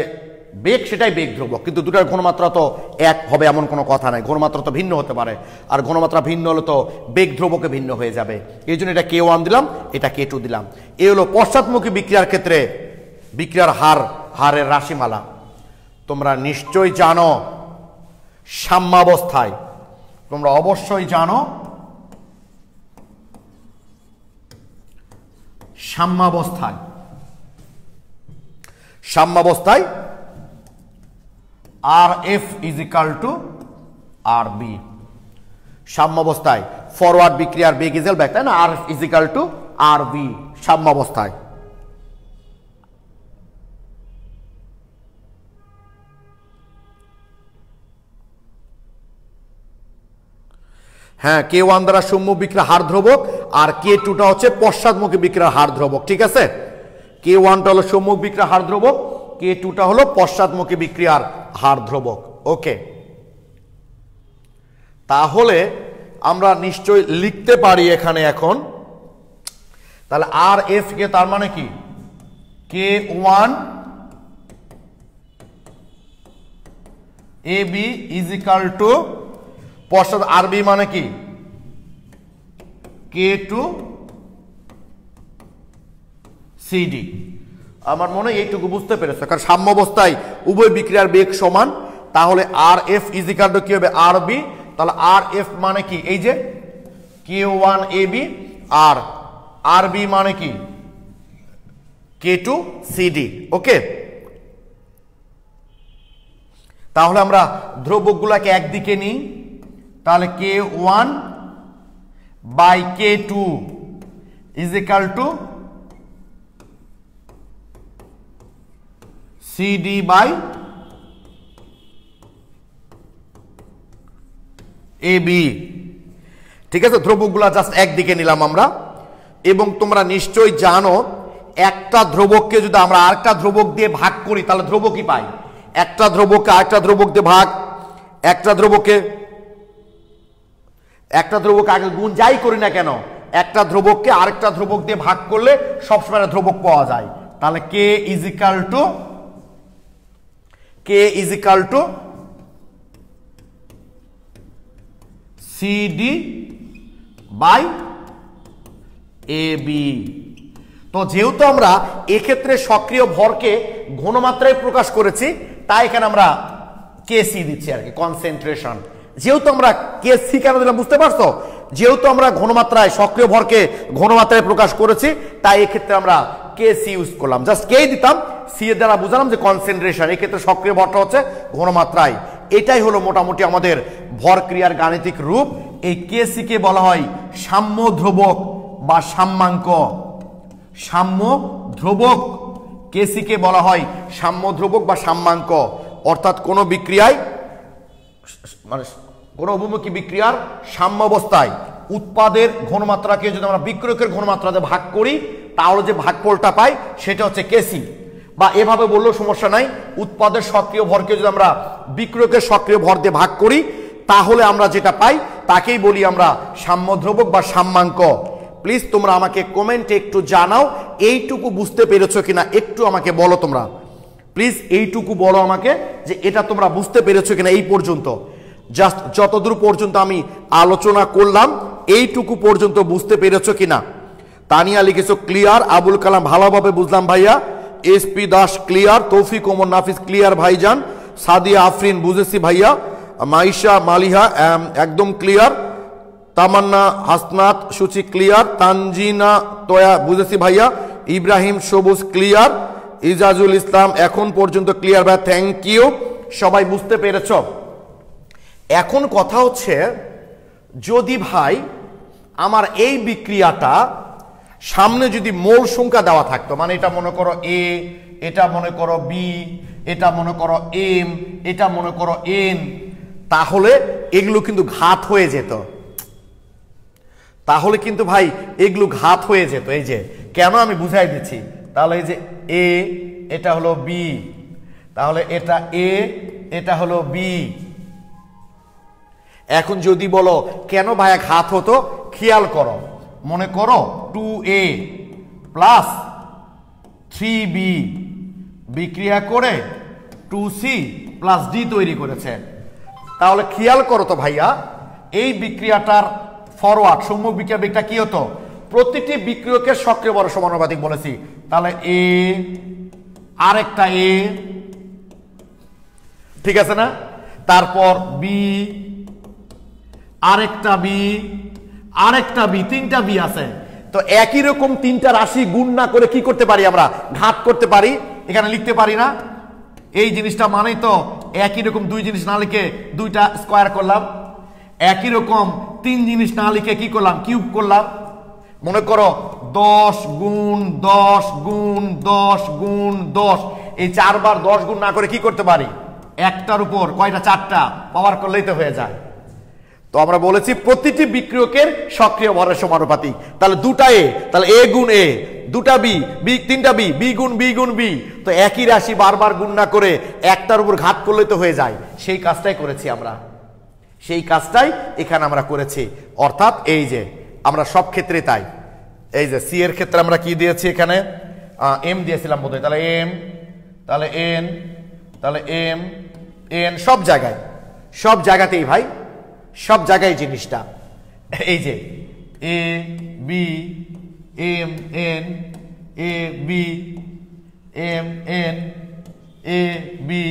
বেগ সেটাই বেগ ধ্রুবক, কিন্তু দুটার ঘনমাত্রা তো এক হবে এমন কোনো কথা নাই, ঘনমাত্রা তো ভিন্ন হতে পারে, আর ঘনমাত্রা ভিন্ন হলে তো বেগ ধ্রুবকে ভিন্ন হয়ে যাবে। এই জন্য এটা K1 দিলাম, এটা K2 দিলাম। এ হলো পশ্চাৎমুখী বিক্রিয়ার ক্ষেত্রে বিক্রিয়ার হারের রাশিমালা। তোমরা নিশ্চয়ই জানো সাম্যাবস্থায়, তোমরা অবশ্যই জানো সাম্যাবস্থায় RF = RB। সাম্যাবস্থায় ফরওয়ার্ড বিক্রিয়ার বেগ ইজ ব্যাক, তাই না? RF = RB সাম্যাবস্থায়। হ্যাঁ, K1 দ্বারা সম্মুখ বিক্রিয়ার হার ধ্রুবক, আর K2টা হচ্ছে পশ্চাৎমুখী বিক্রিয়ার হার ধ্রুবক। ঠিক আছে, K1টা হলো সম্মুখ বিক্রিয়ার হার ধ্রুবক, K2টা হলো পশ্চাৎমুখী বিক্রিয়ার হার ধ্রুবক। ওকে, তাহলে আমরা নিশ্চয়ই লিখতে পারি এখানে এখন, তাহলে RF কে তার মানে কি K1 AB = পশ্চাৎ RB মানে কি K2 CD। আমার মনে হয় এইটুকু বুঝতে পেরেছো, কারণ সাম্যাবস্থায় উভয় বিক্রিয়ার বেগ সমান, তাহলে RF = কি হবে RB। তাহলে RF মানে কি এই যে K1 AB, আর RB মানে কি K2 CD। ওকে, তাহলে আমরা ধ্রুবকগুলোকে একদিকে নিই, তাহলে K1 by K2 = CD by AB। ঠিক আছে, ধ্রুবকগুলো জাস্ট একদিকে নিলাম আমরা। এবং তোমরা নিশ্চয়ই জানো একটা ধ্রুবককে যদি আমরা আরেকটা ধ্রুবক দিয়ে ভাগ করি তাহলে ধ্রুবকই পাই। একটা ধ্রুবককে আরেকটা ধ্রুবক দিয়ে ভাগ, একটা ধ্রুবককে আগে গুণ যাই করি না কেন, একটা ধ্রুবককে আরেকটা ধ্রুবক দিয়ে ভাগ করলে সবসময় ধ্রুবক পাওয়া যায়। তাহলে K = CD by AB। তো যেহেতু আমরা এক্ষেত্রে সক্রিয় ভরকে ঘনমাত্রায় প্রকাশ করেছি, তাই এখানে আমরা KC দিচ্ছি আর কি, কনসেন্ট্রেশন। যেহেতু আমরা KC কেন দিলাম বুঝতে পারছো? যেহেতু আমরা ঘনমাত্রায় সক্রিয় ভরকে ঘনমাত্রায় প্রকাশ করেছি, তাই এক্ষেত্রে আমরা KC ইউজ করলাম। জাস্ট K দিতাম, C এর দ্বারা বুঝালাম যে কনসেন্ট্রেশন, এক্ষেত্রে সক্রিয় ভরটা হচ্ছে ঘনমাত্রায়। এটাই হলো মোটামুটি আমাদের ভর ক্রিয়ার গাণিতিক রূপ। এই KC কে বলা হয় সাম্য ধ্রুবক বা সাম্যাঙ্ক। সাম্য ধ্রুবক, KC কে বলা হয় সাম্য ধ্রুবক বা সাম্যাঙ্ক। অর্থাৎ কোন বিক্রিয়ায়, মানে কোন অভিমুখী বিক্রিয়ার সাম্যাবস্থায় উৎপাদের ঘনমাত্রাকে যদি আমরা বিক্রিয়কের ঘনমাত্রাতে ভাগ করি, তাহলে যে ভাগফলটা পাই সেটা হচ্ছে KC। বা এভাবে বললেও সমস্যা নাই, উৎপাদের সক্রিয় ভরকে যদি আমরা বিক্রিয়কের সক্রিয় ভর দিয়ে ভাগ করি, তাহলে আমরা যেটা পাই তাকেই বলি আমরা সাম্য ধ্রুবক বা সাম্যাঙ্ক। প্লিজ তোমরা আমাকে কমেন্টে একটু জানাও এইটুকু বুঝতে পেরেছো কিনা, একটু আমাকে বলো তোমরা প্লিজ, এইটুকু বলো আমাকে যে এটা তোমরা বুঝতে পেরেছো কিনা। এই পর্যন্ত জাস্ট যতদূর পর্যন্ত আমি আলোচনা করলাম এইটুকু পর্যন্ত বুঝতে পেরেছো কিনা। তানিয়া লিখেছো ক্লিয়ার, আবুল কালাম ভালোভাবে বুঝলাম ভাইয়া, SP দাস ক্লিয়ার, তৌফিক ওমর নাফিস ক্লিয়ার ভাইজান, সাদিয়া আফরিন বুঝেছি ভাইয়া, মাইশা মালিহা একদম ক্লিয়ার, তামান্না হাসনাত সুচি ক্লিয়ার, তানজিনা তোয়া বুঝেছি ভাইয়া, ইব্রাহিম সবুজ ক্লিয়ার, ইজাজুল ইসলাম এখন পর্যন্ত ক্লিয়ার ভাই, থ্যাংক ইউ। সবাই বুঝতে পেরেছ? এখন কথা হচ্ছে, যদি ভাই আমার এই বিক্রিয়াটা সামনে যদি মোল সংখ্যা দেওয়া থাকতো, মানে এটা মনে করো A, এটা মনে করো B, এটা মনে করো M, এটা মনে করো N, তাহলে এগুলো কিন্তু ঘাত হয়ে যেত। তাহলে কিন্তু ভাই এগুলো ঘাত হয়ে যেত। এই যে কেন আমি বুঝাই দিচ্ছি, তাহলে এই যে A, এটা হলো B, তাহলে এটা A, এটা হলো B। এখন যদি বলো কেন ভাইয়া ঘাত হতো, খেয়াল করো, মনে করো 2A + 3B বিক্রিয়া করে 2C প্লাস D তৈরি করেছে। তাহলে খেয়াল করো তো ভাইয়া, এই বিক্রিয়াটার ফরওয়ার্ড সম্মুখ বিক্রিয়া বেগটা কি হতো? প্রতিটি বিক্রিয়কের সক্রিয় ভরের সমানুপাতিক বলেছি। তাহলে এ আরেকটা এ, ঠিক আছে না? তারপর বি আরেকটা বি আরেকটা বি, তিনটা বি আছে। তো একই রকম তিনটা রাশি গুণ না করে কি করতে পারি আমরা? ঘাত করতে পারি। এখানে লিখতে পারি না? এই জিনিসটা মানেই তো একই রকম দুই জিনিস না লিখে দুইটা স্কোয়ার করলাম, একই রকম তিন জিনিস না লিখে কি করলাম? কিউব করলাম। মনে করো 10 গুণ 10 গুণ 10 গুণ 10, এই 4 বার 10 গুণ না করে কি করতে পারি? একটার উপর কয়টা? 4টা পাওয়ার করলেই তো হয়ে যায়। তো আমরা বলেছি প্রতিটি বিক্রিয়কের সক্রিয় ভরের সমানুপাতিক। তাহলে দুটা এ, তাহলে এ গুণ এ, দুটা বি, বি তিনটা বি, বি গুণ বি গুণ বি। তো একই রাশি বারবার গুণ না করে একটার উপর ঘাত করলেই তো হয়ে যায়। সেই কাজটাই করেছি আমরা, সেই কাজটাই এখানে আমরা করেছি। অর্থাৎ এই যে আমরা সব ক্ষেত্রে তাই, এই যে সি এর ক্ষেত্রে আমরা কি দিয়েছি? এখানে এম দিয়েছিলাম বোধহয়। তাহলে এম, তাহলে এন, তাহলে এম এন, সব জায়গায়, সব জায়গাতেই ভাই, সব জায়গায় জিনিসটা এই যে A B M N, A B M N, A B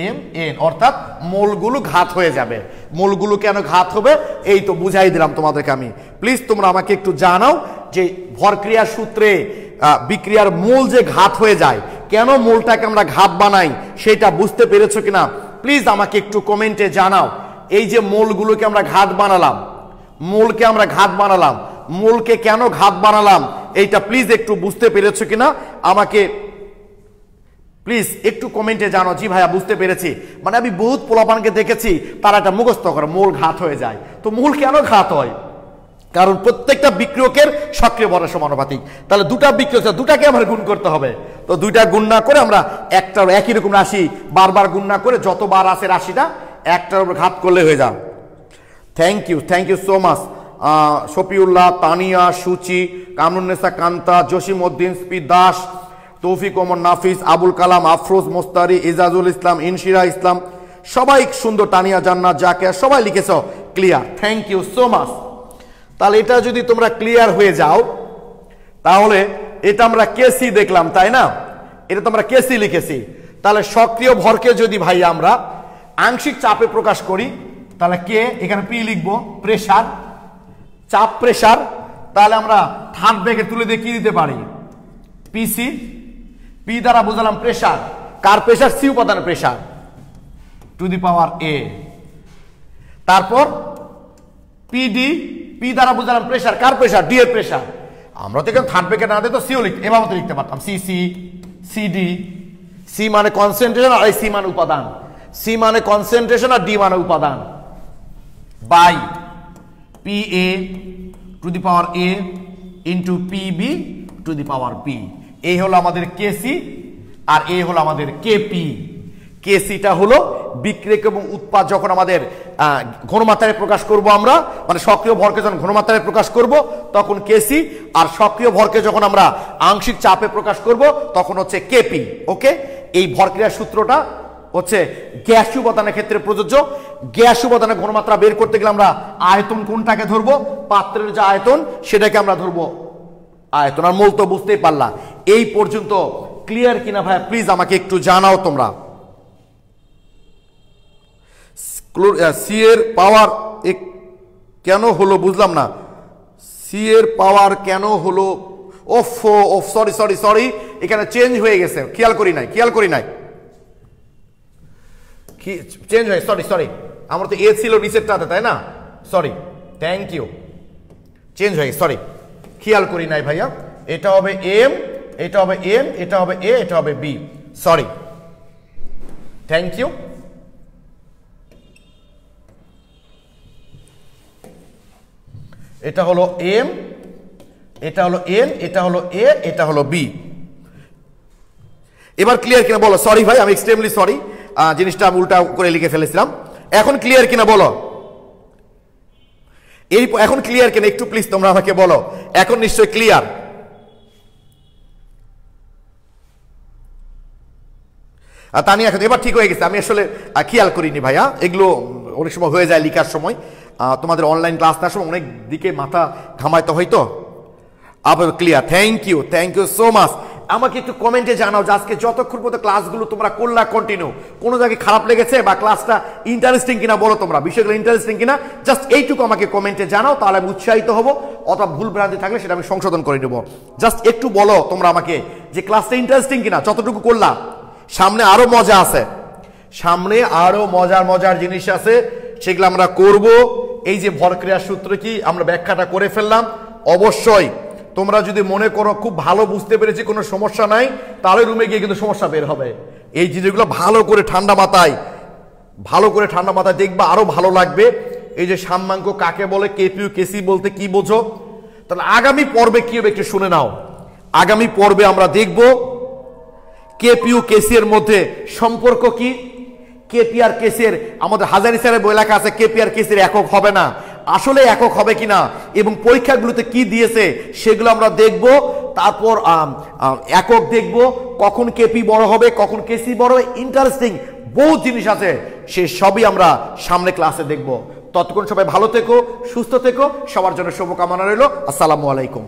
M N, অর্থাৎ মোলগুলো ঘাত হয়ে যাবে। মোলগুলো কেন ঘাত হবে এই তো বুঝাই দিলাম তোমাদেরকে আমি। প্লিজ তোমরা আমাকে একটু জানাও যে ভরক্রিয়ার সূত্রে বিক্রিয়ার মোল যে ঘাত হয়ে যায়, কেন মোলটাকে আমরা ঘাত বানাই সেটা বুঝতে পেরেছো কিনা প্লিজ আমাকে একটু কমেন্টে জানাও। এই যে মোলগুলোকে আমরা ঘাত বানালাম, মোলকে আমরা ঘাত বানালাম, মোলকে কেন ঘাত বানালাম এইটা প্লিজ একটু বুঝতে পেরেছো কিনা আমাকে প্লিজ একটু কমেন্টে জানো। জি ভাইয়া বুঝতে পেরেছি। মানে আমি বহুত পোলাপানকে দেখেছি তারা এটা মুখস্থ করে মোল ঘাত হয়ে যায়। তো মোল কেন ঘাত হয়? কারণ প্রত্যেকটা বিক্রিয়কের সক্রিয় ভরের সমানুপাতিক। তাহলে দুটা বিক্রিয়ক, দুটাকে আমার গুণ করতে হবে। তো দুইটা গুণ না করে আমরা একটা একই রকম রাশি বারবার গুণ না করে যতবার আসে রাশিটা একটার উপর ঘাত করলে হয়ে যাবে। Thank you so much. Shafiullah, Tania, Suchi, Kamrunnesa, Kanta, Jasimuddin, স্পিড দাস, তৌফিক ওমর, নাফিস, আবুল কালাম, আফরোজ, মোস্তারি, ইজাজুল ইসলাম, ইনশিরা ইসলাম, সবাই সুন্দর, তানিয়া, জান্নাত, জাকিয়া, সবাই লিখেছ clear. Thank you so much. তাহলে এটা যদি তোমরা ক্লিয়ার হয়ে যাও তাহলে এটা আমরা কেসি দেখলাম, তাই না? এটা তো আমরা কেসি লিখেছি। তাহলে সক্রিয় ভরকে যদি ভাই আমরা আংশিক চাপে প্রকাশ করি তাহলে কে, এখানে পি লিখবো, প্রেসার, চাপ প্রেসার। তাহলে আমরা থার্ড ব্র্যাকেট তুলে দিয়ে কি দিতে পারি? পিসি। পি দ্বারা বুঝালাম প্রেসার, কার প্রেসার? সি উপাদানের প্রেসার টু দি পাওয়ার এ। তারপর পিডি, পি দ্বারা বুঝালাম প্রেসার, কার প্রেসার? ডি এর প্রেসার। আমরা তো এখানে থার্ড ব্র্যাকেট না দিয়ে তো সিও লিখতে, এভাবে তো লিখতে পারতাম সিসি, সিডি। সি মানে কনসেন্ট্রেশন আর সি মানে উপাদান, সি মানে কনসেন্ট্রেশন আর ডি মানে উপাদান, by P A to the power A into PB to the power P. এই হলো আমাদের কেসি আর এই হলো আমাদের কেপি। কেসিটা হলো বিক্রিয়ক এবং উৎপাদ যখন আমাদের ঘনমাত্রায় প্রকাশ করব আমরা, মানে সক্রিয় ভরকে যখন ঘনমাত্রায় প্রকাশ করব তখন কেসি, আর সক্রিয় ভরকে যখন আমরা আংশিক চাপে প্রকাশ করব তখন হচ্ছে কেপি। ওকে, এই ভরক্রিয়ার সূত্রটা হচ্ছে গ্যাস উপাদানের ক্ষেত্রে প্রযোজ্য। গ্যাস উপাদানের ঘনমাত্রা বের করতে গেলে আমরা আয়তন কোনটাকে ধরবো? পাত্রের যে আয়তন সেটাকে আমরা ধরবো আয়তন। আর মোল তো বুঝতেই পারলা। এই পর্যন্ত ক্লিয়ার কিনা ভাই প্লিজ আমাকে একটু জানাও তোমরা। সি এর পাওয়ার কেন হলো বুঝলাম না, সি এর পাওয়ার কেন হলো? ওফ সরি, এখানে চেঞ্জ হয়ে গেছে, খেয়াল করি নাই চেঞ্জ হয়ে, সরি আমার তো এ ছিল নিচেরটাতে, তাই না? সরি, থ্যাংক ইউ, চেঞ্জ হয়ে, সরি খেয়াল করি নাই ভাইয়া। এটা হবে এম, এটা হবে এন, এটা হবে এ, এটা হবে বি, সরি, থ্যাংক ইউ। এটা হলো এম, এটা হলো এন, এটা হলো এ, এটা হলো বি। এবার ক্লিয়ার কিনা বলো? সরি ভাই, আমি এক্সট্রিমলি সরি, জিনিসটা আমি উল্টা করে লিখে ফেলেছিলাম। এখন ক্লিয়ার কিনা বলো? এই এখন ক্লিয়ার কিনা একটু প্লিজ তোমরা আমাকে বলো। এখন নিশ্চয় ক্লিয়ার। তানিয়া খাতুন এবার ঠিক হয়ে গেছে, আমি আসলে খেয়াল করিনি ভাইয়া, এগুলো অনেক সময় হয়ে যায় লিখার সময়, তোমাদের অনলাইন ক্লাস নেওয়ার সময় অনেক দিকে মাথা ঘামাইতে হয়তো। আবার clear, thank you so much. আমাকে একটু কমেন্টে জানাও যে আজকে যতক্ষণ পর্যন্ত ক্লাসগুলো তোমরা করলা কন্টিনিউ, কোনো জায়গায় খারাপ লেগেছে বা ক্লাসটা ইন্টারেস্টিং কিনা বলো, তোমরা বিষয়গুলো ইন্টারেস্টিং কিনা জাস্ট এইটুকু আমাকে কমেন্টে জানাও, তাহলে আমি উৎসাহিত হব, অথবা ভুল ভ্রান্তি থাকলে সেটা আমি সংশোধন করে নেব। জাস্ট একটু বলো তোমরা আমাকে যে ক্লাসটা ইন্টারেস্টিং কিনা, যতটুকু করলা। সামনে আরো মজা আছে, সামনে আরো মজার জিনিস আছে, সেগুলো আমরা করব। এই যে ভরক্রিয়ার সূত্র কি আমরা ব্যাখ্যাটা করে ফেললাম। অবশ্যই তোমরা যদি মনে করো খুব ভালো বুঝতে পেরেছি, কোনো সমস্যা নাই, তাহলে রুমে গিয়ে কিন্তু সমস্যা বের হবে। এই জিনিসগুলো ভালো করে ঠান্ডা মাথায় দেখবা, আরো ভালো লাগবে। এই যে সাম্যাঙ্ক কাকে বলে, কেপিউ কেসি বলতে কি বোঝো, তাহলে আগামী পর্বে কি হবে একটু শুনে নাও। আগামী পর্বে আমরা দেখব কেপিউ কেসি এর মধ্যে সম্পর্ক কি। কেপি আর কেসির আমাদের হাজারি স্যারের বই লেখা আছে কেপি আর কেসির একক হবে না, আসলে একক হবে কিনা এবং পরীক্ষাগুলোতে কি দিয়েছে সেগুলো আমরা দেখব। তারপর একক দেখব, কখন কেপি বড় হবে, কখন কেসি বড় হবে, ইন্টারেস্টিং বহু জিনিস আছে, সে সবই আমরা সামনে ক্লাসে দেখব। ততক্ষণ সবাই ভালো থেকো, সুস্থ থেকো, সবার জন্য শুভকামনা রইল। আসসালামু আলাইকুম।